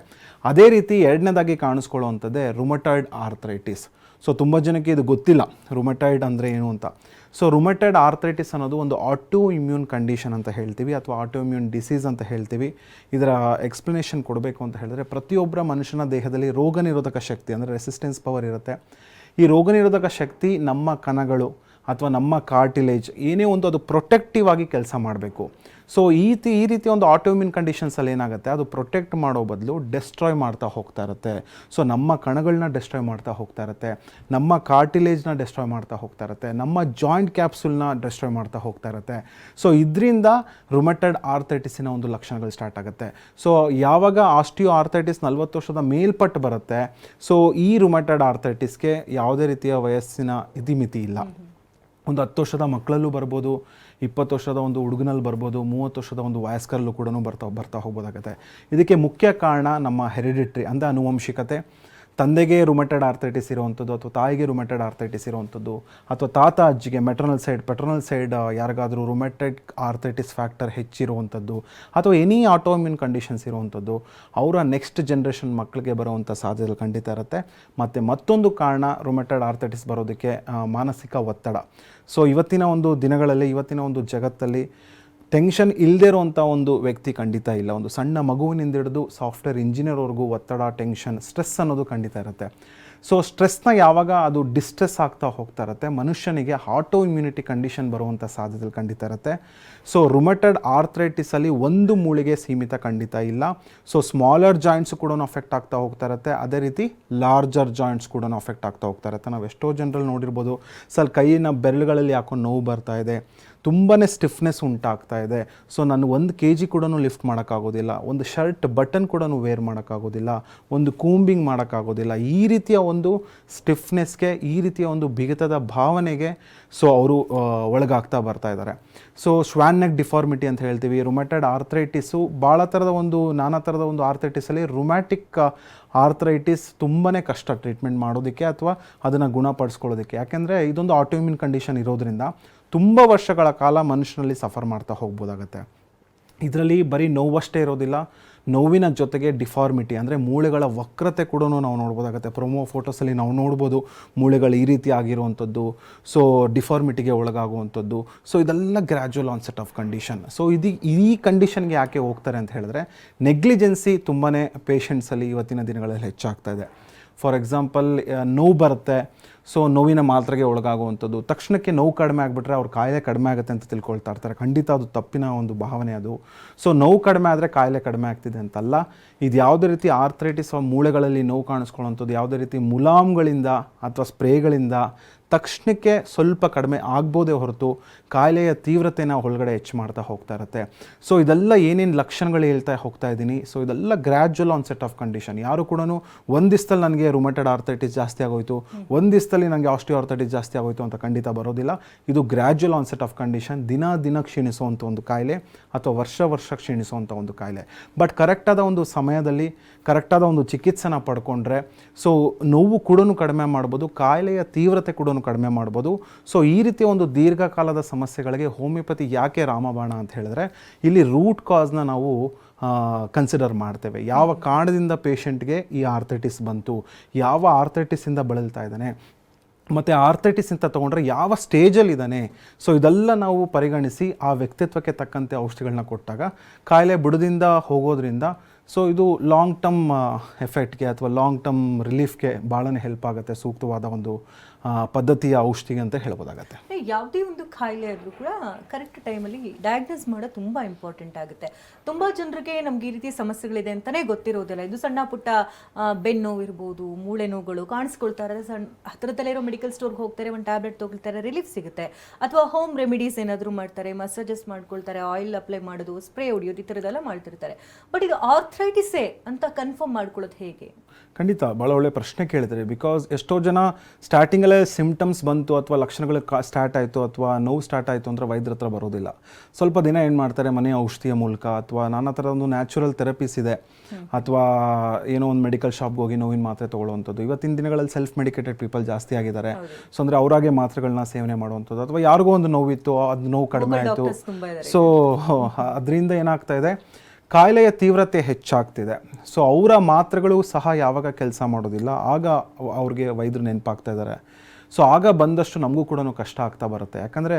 ಅದೇ ರೀತಿ ಎರಡನೇದಾಗಿ ಕಾಣಿಸ್ಕೊಳ್ಳುವಂಥದ್ದೇ ರುಮಟಾಯ್ಡ್ ಆರ್ಥ್ರೈಟಿಸ್. ಸೊ ತುಂಬ ಜನಕ್ಕೆ ಇದು ಗೊತ್ತಿಲ್ಲ ರುಮಟಾಯ್ಡ್ ಅಂದರೆ ಏನು ಅಂತ. ಸೊ ರುಮಟಾಯ್ಡ್ ಆರ್ಥ್ರೈಟಿಸ್ ಅನ್ನೋದು ಒಂದು ಆಟೋ ಇಮ್ಯೂನ್ ಕಂಡೀಷನ್ ಅಂತ ಹೇಳ್ತೀವಿ, ಅಥವಾ ಆಟೋ ಇಮ್ಯೂನ್ ಡಿಸೀಸ್ ಅಂತ ಹೇಳ್ತೀವಿ. ಇದರ ಎಕ್ಸ್ಪ್ಲನೇಷನ್ ಕೊಡಬೇಕು ಅಂತ ಹೇಳಿದ್ರೆ, ಪ್ರತಿಯೊಬ್ಬರ ಮನುಷ್ಯನ ದೇಹದಲ್ಲಿ ರೋಗ ನಿರೋಧಕ ಶಕ್ತಿ ಅಂದರೆ ರೆಸಿಸ್ಟೆನ್ಸ್ ಪವರ್ ಇರುತ್ತೆ. ಈ ರೋಗ ನಿರೋಧಕ ಶಕ್ತಿ ನಮ್ಮ ಕಣಗಳು ಅಥವಾ ನಮ್ಮ ಕಾರ್ಟಿಲೇಜ್ ಏನೇ ಒಂದು ಅದು ಪ್ರೊಟೆಕ್ಟಿವ್ ಆಗಿ ಕೆಲಸ ಮಾಡಬೇಕು. ಸೊ ಈ ರೀತಿ ಒಂದು ಆಟೋಮ್ಯೂನ್ ಕಂಡೀಷನ್ಸಲ್ಲಿ ಏನಾಗುತ್ತೆ, ಅದು ಪ್ರೊಟೆಕ್ಟ್ ಮಾಡೋ ಬದಲು ಡೆಸ್ಟ್ರಾಯ್ ಮಾಡ್ತಾ ಹೋಗ್ತಾ ಇರುತ್ತೆ. ಸೊ ನಮ್ಮ ಕಣಗಳನ್ನ ಡೆಸ್ಟ್ರಾಯ್ ಮಾಡ್ತಾ ಹೋಗ್ತಾ ಇರುತ್ತೆ, ನಮ್ಮ ಕಾರ್ಟಿಲೇಜ್ನ ಡೆಸ್ಟ್ರಾಯ್ ಮಾಡ್ತಾ ಹೋಗ್ತಾ ಇರುತ್ತೆ, ನಮ್ಮ ಜಾಯಿಂಟ್ ಕ್ಯಾಪ್ಸುಲ್ನ ಡೆಸ್ಟ್ರಾಯ್ ಮಾಡ್ತಾ ಹೋಗ್ತಾ ಇರುತ್ತೆ. ಸೊ ಇದರಿಂದ ರುಮಟಾಯ್ಡ್ ಆರ್ಥ್ರೈಟಿಸಿನ ಒಂದು ಲಕ್ಷಣಗಳು ಸ್ಟಾರ್ಟ್ ಆಗುತ್ತೆ. ಸೊ ಯಾವಾಗ ಆಸ್ಟಿಯೋ ಆರ್ಥ್ರೈಟಿಸ್ 40 ವರ್ಷದ ಮೇಲ್ಪಟ್ಟು ಬರುತ್ತೆ, ಸೊ ಈ ರುಮಟಾಯ್ಡ್ ಆರ್ಥ್ರೈಟಿಸ್ಗೆ ಯಾವುದೇ ರೀತಿಯ ವಯಸ್ಸಿನ ಇತಿಮಿತಿ ಇಲ್ಲ. ಒಂದು 10 ವರ್ಷದ ಮಕ್ಕಳಲ್ಲೂ ಬರ್ಬೋದು, 20 ವರ್ಷದ ಒಂದು ಹುಡುಗನಲ್ಲಿ ಬರ್ಬೋದು, 30 ವರ್ಷದ ಒಂದು ವಯಸ್ಕರಲ್ಲೂ ಕೂಡ ಬರ್ತಾ ಹೋಗ್ಬೋದಾಗುತ್ತೆ. ಇದಕ್ಕೆ ಮುಖ್ಯ ಕಾರಣ ನಮ್ಮ ಹೆರಿಡಿಟ್ರಿ ಅಂದರೆ ಆನುವಂಶಿಕತೆ. ತಂದೆಗೆ ರುಮಟಾಯ್ಡ್ ಆರ್ಥ್ರೈಟಿಸ್ ಇರುವಂಥದ್ದು, ಅಥವಾ ತಾಯಿಗೆ ರುಮಟಾಯ್ಡ್ ಆರ್ಥ್ರೈಟಿಸ್ ಇರುವಂಥದ್ದು, ಅಥವಾ ತಾತ ಅಜ್ಜಿಗೆ ಪೆಟ್ರನಲ್ ಸೈಡ್ ಯಾರಿಗಾದರೂ ರುಮಟಾಯ್ಡ್ ಆರ್ಥ್ರೈಟಿಸ್ ಫ್ಯಾಕ್ಟರ್ ಹೆಚ್ಚಿರುವಂಥದ್ದು, ಅಥವಾ ಎನಿ ಆಟೋಮ್ಯೂನ್ ಕಂಡೀಷನ್ಸ್ ಇರುವಂಥದ್ದು, ಅವರ ನೆಕ್ಸ್ಟ್ ಜನ್ರೇಷನ್ ಮಕ್ಕಳಿಗೆ ಬರುವಂಥ ಸಾಧ್ಯತೆ ಖಂಡಿತ ಇರುತ್ತೆ. ಮತ್ತು ಮತ್ತೊಂದು ಕಾರಣ ರುಮಟಾಯ್ಡ್ ಆರ್ಥ್ರೈಟಿಸ್ ಬರೋದಕ್ಕೆ ಮಾನಸಿಕ ಒತ್ತಡ. ಸೊ ಇವತ್ತಿನ ಒಂದು ದಿನಗಳಲ್ಲಿ, ಇವತ್ತಿನ ಒಂದು ಜಗತ್ತಲ್ಲಿ ಟೆನ್ಷನ್ ಇಲ್ಲದೇ ಇರುವಂಥ ಒಂದು ವ್ಯಕ್ತಿ ಖಂಡಿತ ಇಲ್ಲ. ಒಂದು ಸಣ್ಣ ಮಗುವಿನಿಂದ ಹಿಡಿದು ಸಾಫ್ಟ್ವೇರ್ ಇಂಜಿನಿಯರ್ವರೆಗೂ ಒತ್ತಡ, ಟೆನ್ಷನ್, ಸ್ಟ್ರೆಸ್ ಅನ್ನೋದು ಖಂಡಿತ ಇರುತ್ತೆ. ಸೊ ಸ್ಟ್ರೆಸ್ನ ಯಾವಾಗ ಅದು ಡಿಸ್ಟ್ರೆಸ್ ಆಗ್ತಾ ಹೋಗ್ತಾ ಇರುತ್ತೆ, ಮನುಷ್ಯನಿಗೆ ಆಟೋ ಇಮ್ಯುನಿಟಿ ಕಂಡೀಷನ್ ಬರುವಂಥ ಸಾಧ್ಯತೆ ಖಂಡಿತ ಇರುತ್ತೆ. ಸೊ ರುಮಟಾಯ್ಡ್ ಆರ್ಥ್ರೈಟಿಸಲ್ಲಿ ಒಂದು ಮೂಳೆಗೆ ಸೀಮಿತ ಖಂಡಿತ ಇಲ್ಲ. ಸೊ ಸ್ಮಾಲರ್ ಜಾಯಿಂಟ್ಸ್ ಕೂಡ ಅಫೆಕ್ಟ್ ಆಗ್ತಾ ಹೋಗ್ತಾ ಇರುತ್ತೆ, ಅದೇ ರೀತಿ ಲಾರ್ಜರ್ ಜಾಯಿಂಟ್ಸ್ ಕೂಡ ಅಫೆಕ್ಟ್ ಆಗ್ತಾ ಹೋಗ್ತಾ ಇರುತ್ತೆ. ನಾವು ಎಷ್ಟೋ ಜನರಲ್ಲಿ ನೋಡಿರ್ಬೋದು, ಕೈಯಿನ ಬೆರಳುಗಳಲ್ಲಿ ಯಾಕೋ ನೋವು ಬರ್ತಾ ಇದೆ, ತುಂಬಾ ಸ್ಟಿಫ್ನೆಸ್ ಉಂಟಾಗ್ತಾ ಇದೆ. ಸೊ ನಾನು 1 kg ಕೂಡ ಲಿಫ್ಟ್ ಮಾಡೋಕ್ಕಾಗೋದಿಲ್ಲ, ಒಂದು ಶರ್ಟ್ ಬಟನ್ ಕೂಡ ವೇರ್ ಮಾಡೋಕ್ಕಾಗೋದಿಲ್ಲ, ಒಂದು ಕೂಂಬಿಂಗ್ ಮಾಡೋಕ್ಕಾಗೋದಿಲ್ಲ. ಈ ರೀತಿಯ ಒಂದು ಸ್ಟಿಫ್ನೆಸ್ಗೆ, ಈ ರೀತಿಯ ಒಂದು ಬಿಗಿತದ ಭಾವನೆಗೆ ಸೊ ಅವರು ಒಳಗಾಗ್ತಾ ಬರ್ತಾ ಇದ್ದಾರೆ. ಸೊ ಶ್ವಾನ್ ನೆಕ್ ಡಿಫಾರ್ಮಿಟಿ ಅಂತ ಹೇಳ್ತೀವಿ. ರುಮಟಾಯ್ಡ್ ಆರ್ಥ್ರೈಟಿಸು ಭಾಳ ಥರದ ಒಂದು ನಾನಾ ಥರದ ಒಂದು ಆರ್ಥ್ರೈಟಿಸಲ್ಲಿ ರುಮ್ಯಾಟಿಕ್ ಆರ್ಥ್ರೈಟಿಸ್ ತುಂಬಾ ಕಷ್ಟ ಟ್ರೀಟ್ಮೆಂಟ್ ಮಾಡೋದಕ್ಕೆ ಅಥವಾ ಅದನ್ನು ಗುಣಪಡಿಸ್ಕೊಳ್ಳೋದಕ್ಕೆ. ಯಾಕೆಂದರೆ ಇದೊಂದು ಆಟೋಮ್ಯೂನ್ ಕಂಡೀಷನ್ ಇರೋದ್ರಿಂದ ತುಂಬ ವರ್ಷಗಳ ಕಾಲ ಮನುಷ್ಯನಲ್ಲಿ ಸಫರ್ ಮಾಡ್ತಾ ಹೋಗ್ಬೋದಾಗತ್ತೆ. ಇದರಲ್ಲಿ ಬರೀ ನೋವಷ್ಟೇ ಇರೋದಿಲ್ಲ, ನೋವಿನ ಜೊತೆಗೆ ಡಿಫಾರ್ಮಿಟಿ ಅಂದರೆ ಮೂಳೆಗಳ ವಕ್ರತೆ ಕೂಡ ನಾವು ನೋಡ್ಬೋದಾಗುತ್ತೆ. ಪ್ರೊಮೋ ಫೋಟೋಸಲ್ಲಿ ನಾವು ನೋಡ್ಬೋದು ಮೂಳೆಗಳು ಈ ರೀತಿ ಆಗಿರುವಂಥದ್ದು, ಸೊ ಡಿಫಾರ್ಮಿಟಿಗೆ ಒಳಗಾಗುವಂಥದ್ದು. ಸೊ ಇದೆಲ್ಲ gradual onset of condition. So ಈ ಕಂಡೀಷನ್ಗೆ ಯಾಕೆ ಹೋಗ್ತಾರೆ ಅಂತ ಹೇಳಿದ್ರೆ, ನೆಗ್ಲಿಜೆನ್ಸಿ ತುಂಬಾ ಪೇಷಂಟ್ಸಲ್ಲಿ ಇವತ್ತಿನ ದಿನಗಳಲ್ಲಿ ಹೆಚ್ಚಾಗ್ತಾ ಇದೆ. ಫಾರ್ ಎಕ್ಸಾಂಪಲ್ ನೋವು ಬರುತ್ತೆ, ಸೊ ನೋವಿನ ಮಾತ್ರೆಗೆ ಒಳಗಾಗುವಂಥದ್ದು, ತಕ್ಷಣಕ್ಕೆ ನೋವು ಕಡಿಮೆ ಆಗಿಬಿಟ್ರೆ ಅವ್ರ ಕಾಯಿಲೆ ಕಡಿಮೆ ಆಗುತ್ತೆ ಅಂತ ತಿಳ್ಕೊಳ್ತಾ ಇರ್ತಾರೆ. ಖಂಡಿತ ಅದು ತಪ್ಪಿನ ಒಂದು ಭಾವನೆ ಅದು. ಸೊ ನೋವು ಕಡಿಮೆ ಆದರೆ ಕಾಯಿಲೆ ಕಡಿಮೆ ಆಗ್ತಿದೆ ಅಂತಲ್ಲ. ಇದು ಯಾವುದೇ ರೀತಿ ಆರ್ಥ್ರೈಟಿಸ್ ಮೂಳೆಗಳಲ್ಲಿ ನೋವು ಕಾಣಿಸ್ಕೊಳ್ಳೋವಂಥದ್ದು ಯಾವುದೇ ರೀತಿ ಮುಲಾಮ್ಗಳಿಂದ ಅಥವಾ ಸ್ಪ್ರೇಗಳಿಂದ ತಕ್ಷಣಕ್ಕೆ ಸ್ವಲ್ಪ ಕಡಿಮೆ ಆಗ್ಬೋದೇ ಹೊರತು ಕಾಯಿಲೆಯ ತೀವ್ರತೆನ ಒಳಗಡೆ ಹೆಚ್ಚು ಮಾಡ್ತಾ ಹೋಗ್ತಾ ಇರುತ್ತೆ. ಸೊ ಇದೆಲ್ಲ ಏನೇನು ಲಕ್ಷಣಗಳು ಹೇಳ್ತಾ ಹೋಗ್ತಾ ಇದ್ದೀನಿ, ಸೊ ಇದೆಲ್ಲ gradual on set of condition. ಯಾರು ಕೂಡ ಒಂದು ದಿವಸದಲ್ಲಿ ನನಗೆ ರುಮೆಟೆಡ್ ಆರ್ಥೈಟಿಸ್ ಜಾಸ್ತಿ ಆಗೋಯ್ತು, ಒಂದು ದಿವಸದಲ್ಲಿ ನನಗೆ ಆಸ್ಟಿಯೋ ಆರ್ಥೈಟಿಸ್ ಜಾಸ್ತಿ ಆಗೋಯ್ತು ಅಂತ ಖಂಡಿತ ಬರೋದಿಲ್ಲ. ಇದು gradual on set of condition, ದಿನ ಕ್ಷೀಣಿಸುವಂಥ ಒಂದು ಕಾಯಿಲೆ ಅಥವಾ ವರ್ಷ ಕ್ಷೀಣಿಸುವಂಥ ಒಂದು ಕಾಯಿಲೆ. ಬಟ್ ಕರೆಕ್ಟಾದ ಒಂದು ಸಮಯದಲ್ಲಿ ಕರೆಕ್ಟಾದ ಒಂದು ಚಿಕಿತ್ಸೆನ ಪಡ್ಕೊಂಡ್ರೆ ಸೊ ನೋವು ಕೂಡ ಕಡಿಮೆ ಮಾಡ್ಬೋದು, ಕಾಯಿಲೆಯ ತೀವ್ರತೆ ಕೂಡ ಕಡಿಮೆ ಮಾಡ್ಬೋದು. ಸೊ ಈ ರೀತಿಯ ಒಂದು ದೀರ್ಘಕಾಲದ ಸಮಸ್ಯೆಗಳಿಗೆ ಹೋಮಿಯೋಪತಿ ಯಾಕೆ ರಾಮಬಾಣ ಅಂತ ಹೇಳಿದ್ರೆ, ಇಲ್ಲಿ ರೂಟ್ ಕಾಸ್ನ ನಾವು ಕನ್ಸಿಡರ್ ಮಾಡ್ತೇವೆ. ಯಾವ ಕಾರಣದಿಂದ ಪೇಷಂಟ್ಗೆ ಈ ಆರ್ಥೈಟಿಸ್ ಬಂತು, ಯಾವ ಆರ್ಥೈಟಿಸಿಂದ ಬಳಲ್ತಾ ಇದ್ದಾನೆ, ಮತ್ತು ಆರ್ಥೈಟಿಸ್ ಅಂತ ತೊಗೊಂಡ್ರೆ ಯಾವ ಸ್ಟೇಜಲ್ಲಿದ್ದಾನೆ. ಸೊ ಇದೆಲ್ಲ ನಾವು ಪರಿಗಣಿಸಿ ಆ ವ್ಯಕ್ತಿತ್ವಕ್ಕೆ ತಕ್ಕಂತೆ ಔಷಧಿಗಳನ್ನ ಕೊಟ್ಟಾಗ ಕಾಯಿಲೆ ಬುಡದಿಂದ ಹೋಗೋದ್ರಿಂದ ಸೊ ಇದು ಲಾಂಗ್ ಟರ್ಮ್ ಎಫೆಕ್ಟ್ಗೆ ಅಥವಾ ಲಾಂಗ್ ಟರ್ಮ್ ರಿಲೀಫ್ಗೆ ಭಾಳನೇ ಹೆಲ್ಪ್ ಆಗುತ್ತೆ. ಸೂಕ್ತವಾದ ಒಂದು ಪದ್ಧತಿಯ ಔಷಧಿಗೆ ಅಂತ ಹೇಳ್ಬೋದಾಗತ್ತೆ. ಯಾವುದೇ ಒಂದು ಕಾಯಿಲೆ ಆದರೂ ಕೂಡ ಕರೆಕ್ಟ್ ಟೈಮಲ್ಲಿ ಡಯಾಗ್ನೋಸ್ ಮಾಡೋದು ತುಂಬ ಇಂಪಾರ್ಟೆಂಟ್ ಆಗುತ್ತೆ. ತುಂಬ ಜನರಿಗೆ ನಮ್ಗೆ ಈ ರೀತಿ ಸಮಸ್ಯೆಗಳಿದೆ ಅಂತಲೇ ಗೊತ್ತಿರೋದಿಲ್ಲ. ಇದು ಸಣ್ಣ ಪುಟ್ಟ ಬೆನ್ನು ನೋವು ಇರ್ಬೋದು, ಮೂಳೆ ನೋವುಗಳು ಕಾಣಿಸ್ಕೊಳ್ತಾರೆ, ಹತ್ತಿರದಲ್ಲೇ ಇರೋ ಮೆಡಿಕಲ್ ಸ್ಟೋರ್ಗೆ ಹೋಗ್ತಾರೆ, ಒಂದು ಟ್ಯಾಬ್ಲೆಟ್ ತೊಗೊಳ್ತಾರೆ, ರಿಲೀಫ್ ಸಿಗುತ್ತೆ. ಅಥವಾ ಹೋಮ್ ರೆಮಿಡೀಸ್ ಏನಾದರೂ ಮಾಡ್ತಾರೆ, ಮಸಾಜಸ್ ಮಾಡ್ಕೊಳ್ತಾರೆ, ಆಯಿಲ್ ಅಪ್ಲೈ ಮಾಡೋದು, ಸ್ಪ್ರೇ ಹೊಡಿಯೋದು, ಈ ಥರದ್ದೆಲ್ಲ ಮಾಡ್ತಿರ್ತಾರೆ. ಬಟ್ ಇದು ಆರ್ಥ್ರೈಟಿಸೇ ಅಂತ ಕನ್ಫರ್ಮ್ ಮಾಡ್ಕೊಳ್ಳೋದು ಹೇಗೆ? ಖಂಡಿತ ಭಾಳ ಒಳ್ಳೆ ಪ್ರಶ್ನೆ ಕೇಳಿದರೆ. ಬಿಕಾಸ್ ಎಷ್ಟೋ ಜನ ಸ್ಟಾರ್ಟಿಂಗಲ್ಲೇ ಸಿಮ್ಟಮ್ಸ್ ಬಂತು ಅಥವಾ ಲಕ್ಷಣಗಳು ಸ್ಟಾರ್ಟ್ ಆಯಿತು ಅಥವಾ ನೋವು ಸ್ಟಾರ್ಟ್ ಆಯಿತು ಅಂದರೆ ವೈದ್ಯರ ಹತ್ರ ಬರೋದಿಲ್ಲ. ಸ್ವಲ್ಪ ದಿನ ಏನು ಮಾಡ್ತಾರೆ, ಮನೆಯ ಔಷಧಿಯ ಮೂಲಕ ಅಥವಾ ನಾನಾ ಥರ ಒಂದು ನ್ಯಾಚುರಲ್ ಥೆರಪೀಸ್ ಇದೆ, ಅಥವಾ ಏನೋ ಒಂದು ಮೆಡಿಕಲ್ ಶಾಪ್ಗೆ ಹೋಗಿ ನೋವಿನ ಮಾತ್ರೆ ತೊಗೊಳ್ಳುವಂಥದ್ದು. ಇವತ್ತಿನ ದಿನಗಳಲ್ಲಿ ಸೆಲ್ಫ್ ಮೆಡಿಕೇಟೆಡ್ ಪೀಪಲ್ ಜಾಸ್ತಿ ಆಗಿದ್ದಾರೆ. ಸೊ ಅಂದರೆ ಅವರಾಗೆ ಮಾತ್ರೆಗಳನ್ನ ಸೇವನೆ ಮಾಡುವಂಥದ್ದು, ಅಥವಾ ಯಾರಿಗೋ ಒಂದು ನೋವಿತ್ತು, ಅದು ನೋವು ಕಡಿಮೆ ಆಯಿತು. ಸೊ ಅದರಿಂದ ಏನಾಗ್ತಾ ಇದೆ, ಕಾಯಿಲೆಯ ತೀವ್ರತೆ ಹೆಚ್ಚಾಗ್ತಿದೆ. ಸೊ ಅವರ ಮಾತ್ರೆಗಳು ಸಹ ಯಾವಾಗ ಕೆಲಸ ಮಾಡೋದಿಲ್ಲ, ಆಗ ಅವ್ರಿಗೆ ವೈದ್ಯರು ನೆನಪಾಗ್ತಾ ಇದ್ದಾರೆ. ಸೊ ಆಗ ಬಂದಷ್ಟು ನಮಗೂ ಕೂಡ ಕಷ್ಟ ಆಗ್ತಾ ಬರುತ್ತೆ. ಯಾಕಂದರೆ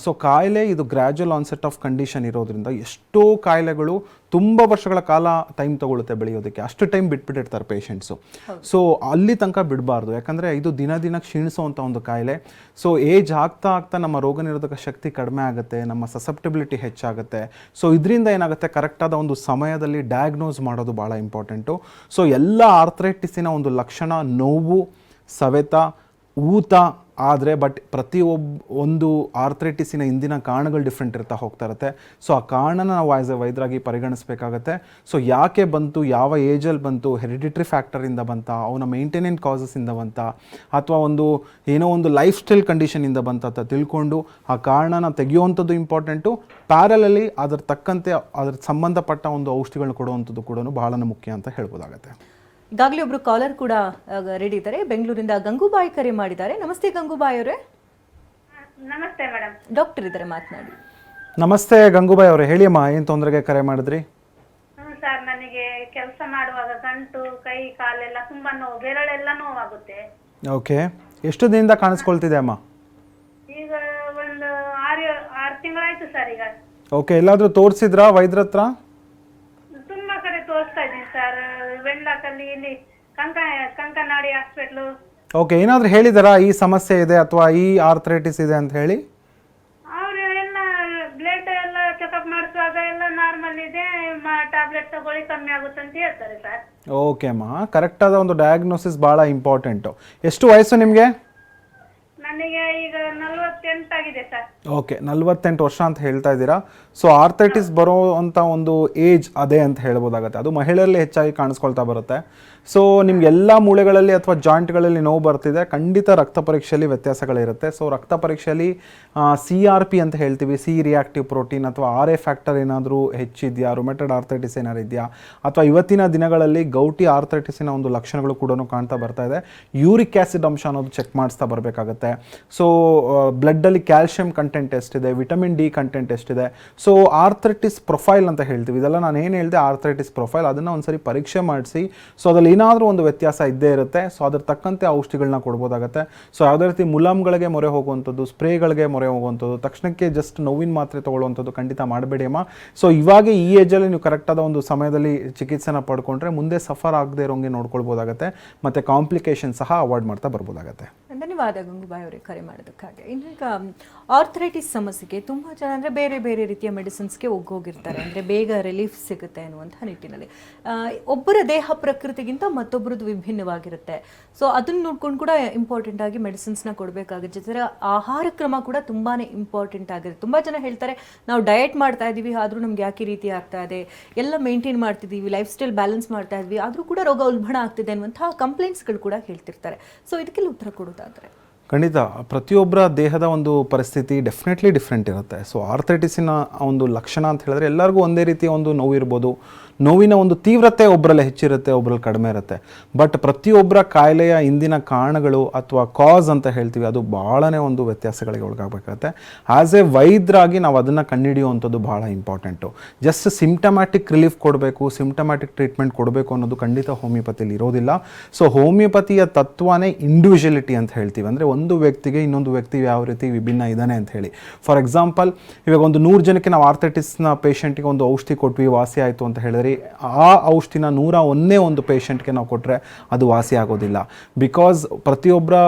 ಸೊ ಕಾಯಿಲೆ ಇದು ಗ್ರ್ಯಾಜುವಲ್ ಆನ್ಸೆಟ್ ಆಫ್ ಕಂಡೀಷನ್ ಇರೋದ್ರಿಂದ ಎಷ್ಟೋ ಕಾಯಿಲೆಗಳು ತುಂಬ ವರ್ಷಗಳ ಕಾಲ ಟೈಮ್ ತೊಗೊಳುತ್ತೆ ಬೆಳೆಯೋದಕ್ಕೆ. ಅಷ್ಟು ಟೈಮ್ ಬಿಟ್ಬಿಟ್ಟಿರ್ತಾರೆ ಪೇಷಂಟ್ಸು. ಸೊ ಅಲ್ಲಿ ತನಕ ಬಿಡಬಾರ್ದು, ಯಾಕಂದರೆ ಇದು ದಿನ ಕ್ಷೀಣಿಸುವಂಥ ಒಂದು ಕಾಯಿಲೆ. ಸೊ ಏಜ್ ಆಗ್ತಾ ನಮ್ಮ ರೋಗ ನಿರೋಧಕ ಶಕ್ತಿ ಕಡಿಮೆ ಆಗುತ್ತೆ, ನಮ್ಮ ಸಸೆಪ್ಟಿಬಿಲಿಟಿ ಹೆಚ್ಚಾಗುತ್ತೆ. ಸೊ ಇದರಿಂದ ಏನಾಗುತ್ತೆ, ಕರೆಕ್ಟಾದ ಒಂದು ಸಮಯದಲ್ಲಿ ಡಯಾಗ್ನೋಸ್ ಮಾಡೋದು ಭಾಳ ಇಂಪಾರ್ಟೆಂಟು. ಸೊ ಎಲ್ಲ ಆರ್ಥ್ರೈಟಿಸಿನ ಒಂದು ಲಕ್ಷಣ ನೋವು, ಸವೆತ, ಊತ ಆದರೆ ಬಟ್ ಒಂದು ಆರ್ಥ್ರೈಟಿಸಿನ ಹಿಂದಿನ ಕಾರಣಗಳು ಡಿಫ್ರೆಂಟ್ ಇರ್ತಾ ಹೋಗ್ತಾ ಇರುತ್ತೆ. ಸೊ ಆ ಕಾರಣನ ನಾವು ಆ್ಯಸ್ ಎ ವೈದ್ಯರಾಗಿ ಪರಿಗಣಿಸಬೇಕಾಗತ್ತೆ. ಸೊ ಯಾಕೆ ಬಂತು, ಯಾವ ಏಜಲ್ಲಿ ಬಂತು, ಹೆರಿಡಿಟ್ರಿ ಫ್ಯಾಕ್ಟರಿಂದ ಬಂತ, ಅವನ ಮೇಂಟೆನೆನ್ಸ್ ಕಾಸಸ್ಸಿಂದ ಬಂತ, ಅಥವಾ ಏನೋ ಒಂದು ಲೈಫ್ ಸ್ಟೈಲ್ ಕಂಡೀಷನಿಂದ ಬಂತ ಅಂತ ತಿಳ್ಕೊಂಡು ಆ ಕಾರಣನ ತೆಗೆಯುವಂಥದ್ದು ಇಂಪಾರ್ಟೆಂಟು. ಪ್ಯಾರಲಲ್ಲಿ ಅದರ ತಕ್ಕಂತೆ ಅದ್ರ ಸಂಬಂಧಪಟ್ಟ ಒಂದು ಔಷಧಿಗಳನ್ನ ಕೊಡುವಂಥದ್ದು ಕೂಡ ಬಹಳ ಮುಖ್ಯ ಅಂತ ಹೇಳ್ಬೋದಾಗತ್ತೆ. ಈಗಾಗಲೇ ಒಬ್ರು ಕಾಲರ್ ಕೂಡ ರೆಡಿ ಇದ್ದಾರೆ. ಬೆಂಗಳೂರಿಂದ ಗಂಗೂಬಾಯಿ ಕರೆ ಮಾಡಿದ್ದಾರೆ. ನಮಸ್ತೆ ಗಂಗೂಬಾಯಿ ಅವರೇ. ನಮಸ್ತೆ ಮೇಡಮ್. ಡಾಕ್ಟರ್ ಇದ್ದಾರೆ, ಮಾತನಾಡಿ. ನಮಸ್ತೆ ಗಂಗೂಬಾಯಿ ಅವರೇ, ಹೇಳಿ ಅಮ್ಮ, ಏನು ತೊಂದರೆಗೆ ಕರೆ ಮಾಡಿದ್ರಿ? ಸರ್, ನನಗೆ ಕೆಲಸ ಮಾಡುವಾಗ ಗಂಟು, ಕೈ, ಕಾಲೆಲ್ಲ ತುಂಬಾ ನೋವು, ಬೆರಳೆಲ್ಲ ನೋವಾಗುತ್ತೆ. ಓಕೆ, ಎಷ್ಟು ದಿನದಿಂದ ಕಾಣಿಸ್ಕೊಳ್ತಿದೆ ಅಮ್ಮ? ಈಗ ಒಂದು 6 ತಿಂಗಳಾಯ್ತು ಸರ್. ಈಗ ಓಕೆ, ಎಲ್ಲಾದರೂ ತೋರಿಸಿದ್ರಾ ವೈದ್ಯರ ಹತ್ರ? ತುಂಬಾ ಕಡೆ ತೋರಿಸ್ತಾ ಇದ್ದೀನಿ ಸರ್. ವೆನ್ಲಾಕಲ್ಲಿ, ಇಲ್ಲಿ ಕಂಕನಾಡಿ ಹಾಸ್ಪಿಟ್ಲು. ಓಕೆ, ಏನಾದರೂ ಹೇಳಿದಾರಾ ಈ ಸಮಸ್ಯೆ ಇದೆ ಅಥವಾ ಈ ಆರ್ಥ್ರೈಟಿಸ್ ಇದೆ ಅಂತ ಹೇಳಿ? ಅವರು ಎಲ್ಲ ಬ್ಲಡ್ ಎಲ್ಲ ಚೆಕಪ್ ಮಾಡಿಸುವಾಗ ಎಲ್ಲ ನಾರ್ಮಲ್ ಇದೆ, ಟ್ಯಾಬ್ಲೆಟ್ ತಗೊಳ್ಳಿ ಕಮ್ಮಿ ಆಗುತ್ತೆ ಅಂತ ಹೇಳ್ತಾರೆ ಸರ್. ಓಕೆ ಅಮ್ಮ, ಕರೆಕ್ಟಾದ ಒಂದು ಡಯಾಗ್ನೋಸಿಸ್ ಭಾಳ ಇಂಪಾರ್ಟೆಂಟು. ಎಷ್ಟು ವಯಸ್ಸು ನಿಮಗೆ? ನನಗೆ ಈಗ 48 ಆಗಿದೆ ಸರ್. ಓಕೆ, 48 ವರ್ಷ ಅಂತ ಹೇಳ್ತಾ ಇದ್ದೀರಾ. ಸೊ ಆರ್ಥೈಟಿಸ್ ಬರೋ ಅಂಥ ಒಂದು ಏಜ್ ಅದೇ ಅಂತ ಹೇಳ್ಬೋದಾಗತ್ತೆ. ಅದು ಮಹಿಳೆಯರಲ್ಲಿ ಹೆಚ್ಚಾಗಿ ಕಾಣಿಸ್ಕೊಳ್ತಾ ಬರುತ್ತೆ. ಸೊ ನಿಮ್ಗೆಲ್ಲ ಮೂಳೆಗಳಲ್ಲಿ ಅಥವಾ ಜಾಯಿಂಟ್ಗಳಲ್ಲಿ ನೋವು ಬರ್ತಿದೆ, ಖಂಡಿತ ರಕ್ತ ಪರೀಕ್ಷೆಯಲ್ಲಿ ವ್ಯತ್ಯಾಸಗಳಿರುತ್ತೆ. ಸೊ ರಕ್ತ ಪರೀಕ್ಷೆಯಲ್ಲಿ CRP ಅಂತ ಹೇಳ್ತೀವಿ, ಸಿ ರಿಯಾಕ್ಟಿವ್ ಪ್ರೋಟೀನ್, ಅಥವಾ RA ಫ್ಯಾಕ್ಟರ್ ಏನಾದರೂ ಹೆಚ್ಚಿದೆಯಾ, ರುಮೆಟೆಡ್ ಆರ್ಥೈಟಿಸ್ ಏನಾದ್ರು ಇದೆಯಾ, ಅಥವಾ ಇವತ್ತಿನ ದಿನಗಳಲ್ಲಿ ಗೌಟಿ ಆರ್ಥೈಟಿಸಿನ ಒಂದು ಲಕ್ಷಣಗಳು ಕೂಡ ಕಾಣ್ತಾ ಬರ್ತಾ ಇದೆ. ಯೂರಿಕ್ ಆ್ಯಸಿಡ್ ಅಂಶ ಅನ್ನೋದು ಚೆಕ್ ಮಾಡಿಸ್ತಾ ಬರಬೇಕಾಗತ್ತೆ. ಸೊ ಬ್ಲಡ್ಡಲ್ಲಿ ಕ್ಯಾಲ್ಶಿಯಂ ಕಂಟೆಂಟ್ ಎಷ್ಟಿದೆ, ವಿಟಮಿನ್ D ಕಂಟೆಂಟ್ ಎಷ್ಟಿದೆ. ಸೊ ಆರ್ಥೈಟಿಸ್ ಪ್ರೊಫೈಲ್ ಅಂತ ಹೇಳ್ತೀವಿ, ಇದೆಲ್ಲ ನಾನು ಏನು ಹೇಳಿದೆ ಆರ್ಥೈಟಿಸ್ ಪ್ರೊಫೈಲ್, ಅದನ್ನು ಒಂದ್ಸರಿ ಪರೀಕ್ಷೆ ಮಾಡಿಸಿ. ಸೊ ಅದ್ರಲ್ಲಿ ಏನಾದರೂ ಒಂದು ವ್ಯತ್ಯಾಸ ಇದ್ದೇ ಇರುತ್ತೆ. ಸೊ ಅದ್ರ ತಕ್ಕಂತೆ ಔಷಧಿಗಳನ್ನ ಕೊಡ್ಬೋದಾಗತ್ತೆ. ಸೊ ಯಾವುದೇ ರೀತಿ ಮುಲಾಮ್ಗಳಿಗೆ ಮೊರೆ ಹೋಗುವಂಥದ್ದು, ಸ್ಪ್ರೇಗಳಿಗೆ ಮೊರೆ ಹೋಗುವಂಥದ್ದು, ತಕ್ಷಣಕ್ಕೆ ಜಸ್ಟ್ ನೋವಿನ ಮಾತ್ರೆ ತೊಗೊಳ್ಳುವಂಥದ್ದು ಖಂಡಿತ ಮಾಡಬೇಡಿ ಅಮ್ಮ. ಸೊ ಇವಾಗ ಈ ಏಜಲ್ಲಿ ನೀವು ಕರೆಕ್ಟಾದ ಒಂದು ಸಮಯದಲ್ಲಿ ಚಿಕಿತ್ಸೆನ ಪಡ್ಕೊಂಡ್ರೆ ಮುಂದೆ ಸಫರ್ ಆಗದೆ ಇರೋಂಗೆ ನೋಡ್ಕೊಳ್ಬೋದಾಗತ್ತೆ, ಮತ್ತು ಕಾಂಪ್ಲಿಕೇಶನ್ ಸಹ ಅವಾಯ್ಡ್ ಮಾಡ್ತಾ ಬರ್ಬೋದಾಗತ್ತೆ. ಧನ್ಯವಾದ ಗಂಗೂಬಾಯಿ ಅವರೇ ಕರೆ ಮಾಡೋದಕ್ಕಾಗಿ. ಇನ್ನೀಗ ಆರ್ಥರೈಟಿಸ್ ಸಮಸ್ಯೆಗೆ ತುಂಬ ಜನ ಅಂದರೆ ಬೇರೆ ಬೇರೆ ರೀತಿಯ ಮೆಡಿಸಿನ್ಸ್ಗೆ ಹೋಗಿರ್ತಾರೆ, ಅಂದರೆ ಬೇಗ ರಿಲೀಫ್ ಸಿಗುತ್ತೆ ಅನ್ನುವಂಥ ನಿಟ್ಟಿನಲ್ಲಿ. ಒಬ್ಬರ ದೇಹ ಪ್ರಕೃತಿಗಿಂತ ಮತ್ತೊಬ್ಬರದ್ದು ವಿಭಿನ್ನವಾಗಿರುತ್ತೆ. ಸೊ ಅದನ್ನು ನೋಡ್ಕೊಂಡು ಕೂಡ ಇಂಪಾರ್ಟೆಂಟ್ ಆಗಿ ಮೆಡಿಸಿನ್ಸ್ನ ಕೊಡಬೇಕಾಗುತ್ತೆ. ಜೊತೆಗೆ ಆಹಾರ ಕ್ರಮ ಕೂಡ ತುಂಬಾ ಇಂಪಾರ್ಟೆಂಟ್ ಆಗಿದೆ. ತುಂಬ ಜನ ಹೇಳ್ತಾರೆ ನಾವು ಡಯಟ್ ಮಾಡ್ತಾ ಇದ್ದೀವಿ ಆದರೂ ನಮ್ಗೆ ಯಾಕೆ ಈ ರೀತಿ ಆಗ್ತಾ ಇದೆ, ಎಲ್ಲ ಮೇಂಟೈನ್ ಮಾಡ್ತಿದ್ದೀವಿ, ಲೈಫ್ ಸ್ಟೈಲ್ ಬ್ಯಾಲೆನ್ಸ್ ಮಾಡ್ತಾ ಇದ್ವಿ ಆದರೂ ಕೂಡ ರೋಗ ಉಲ್ಬಣ ಆಗ್ತಿದೆ ಅನ್ನುವಂಥ ಕಂಪ್ಲೇಂಟ್ಸ್ಗಳು ಕೂಡ ಹೇಳ್ತಿರ್ತಾರೆ. ಸೊ ಇದಕ್ಕೆಲ್ಲ ಉತ್ತರ ಕೊಡೋದಾದರೆ? ಖಂಡಿತ ಪ್ರತಿಯೊಬ್ಬರ ದೇಹದ ಒಂದು ಪರಿಸ್ಥಿತಿ ಡೆಫಿನೆಟ್ಲಿ ಡಿಫ್ರೆಂಟ್ ಇರುತ್ತೆ. ಸೊ ಆರ್ಥರೈಟಿಸಿನ ಒಂದು ಲಕ್ಷಣ ಅಂತ ಹೇಳಿದ್ರೆ ಎಲ್ಲರಿಗೂ ಒಂದೇ ರೀತಿಯ ಒಂದು ನೋವು ಇರ್ಬೋದು. ನೋವಿನ ಒಂದು ತೀವ್ರತೆ ಒಬ್ಬರಲ್ಲಿ ಹೆಚ್ಚಿರುತ್ತೆ, ಒಬ್ಬರಲ್ಲಿ ಕಡಿಮೆ ಇರುತ್ತೆ. ಬಟ್ ಪ್ರತಿಯೊಬ್ಬರ ಕಾಯಿಲೆಯ ಇಂದಿನ ಕಾರಣಗಳು ಅಥವಾ ಕಾಸ್ ಅಂತ ಹೇಳ್ತೀವಿ, ಅದು ಭಾಳನೇ ಒಂದು ವ್ಯತ್ಯಾಸಗಳಿಗೆ ಒಳಗಾಗಬೇಕಾಗತ್ತೆ. ಆ್ಯಸ್ ಎ ವೈದ್ಯರಾಗಿ ನಾವು ಅದನ್ನು ಕಂಡುಹಿಡಿಯುವಂಥದ್ದು ಭಾಳ ಇಂಪಾರ್ಟೆಂಟು. ಜಸ್ಟ್ ಸಿಂಪ್ಟಮ್ಯಾಟಿಕ್ ರಿಲೀಫ್ ಕೊಡಬೇಕು, ಸಿಂಪ್ಟಮ್ಯಾಟಿಕ್ ಟ್ರೀಟ್ಮೆಂಟ್ ಕೊಡಬೇಕು ಅನ್ನೋದು ಖಂಡಿತ ಹೋಮಿಯೋಪತಿಲಿ ಇರೋದಿಲ್ಲ. ಸೊ ಹೋಮಿಯೋಪತಿಯ ತತ್ವನೇ ಇಂಡಿವಿಜುವಲಿಟಿ ಅಂತ ಹೇಳ್ತೀವಿ. ಅಂದರೆ ಒಂದು ವ್ಯಕ್ತಿಗೆ ಇನ್ನೊಂದು ವ್ಯಕ್ತಿ ಯಾವ ರೀತಿ ವಿಭಿನ್ನ ಇದ್ದಾನೆ ಅಂತ ಹೇಳಿ. ಫಾರ್ ಎಕ್ಸಾಂಪಲ್, ಇವಾಗ ಒಂದು 100 ಜನಕ್ಕೆ ನಾವು ಆರ್ಥರೈಟಿಸ್ನ ಪೇಷಂಟಿಗೆ ಒಂದು ಔಷಧಿ ಕೊಟ್ವಿ, ವಾಸಿ ಆಯಿತು ಅಂತ ಹೇಳಿದ್ರೆ ಆ ಔಷಧಿನ 101 ಪೇಷಂಟ್ಗೆ ನಾವು ಕೊಟ್ಟರೆ ಅದು ವಾಸಿ ಆಗೋದಿಲ್ಲ. ಬಿಕಾಸ್ ಪ್ರತಿಯೊಬ್ಬರ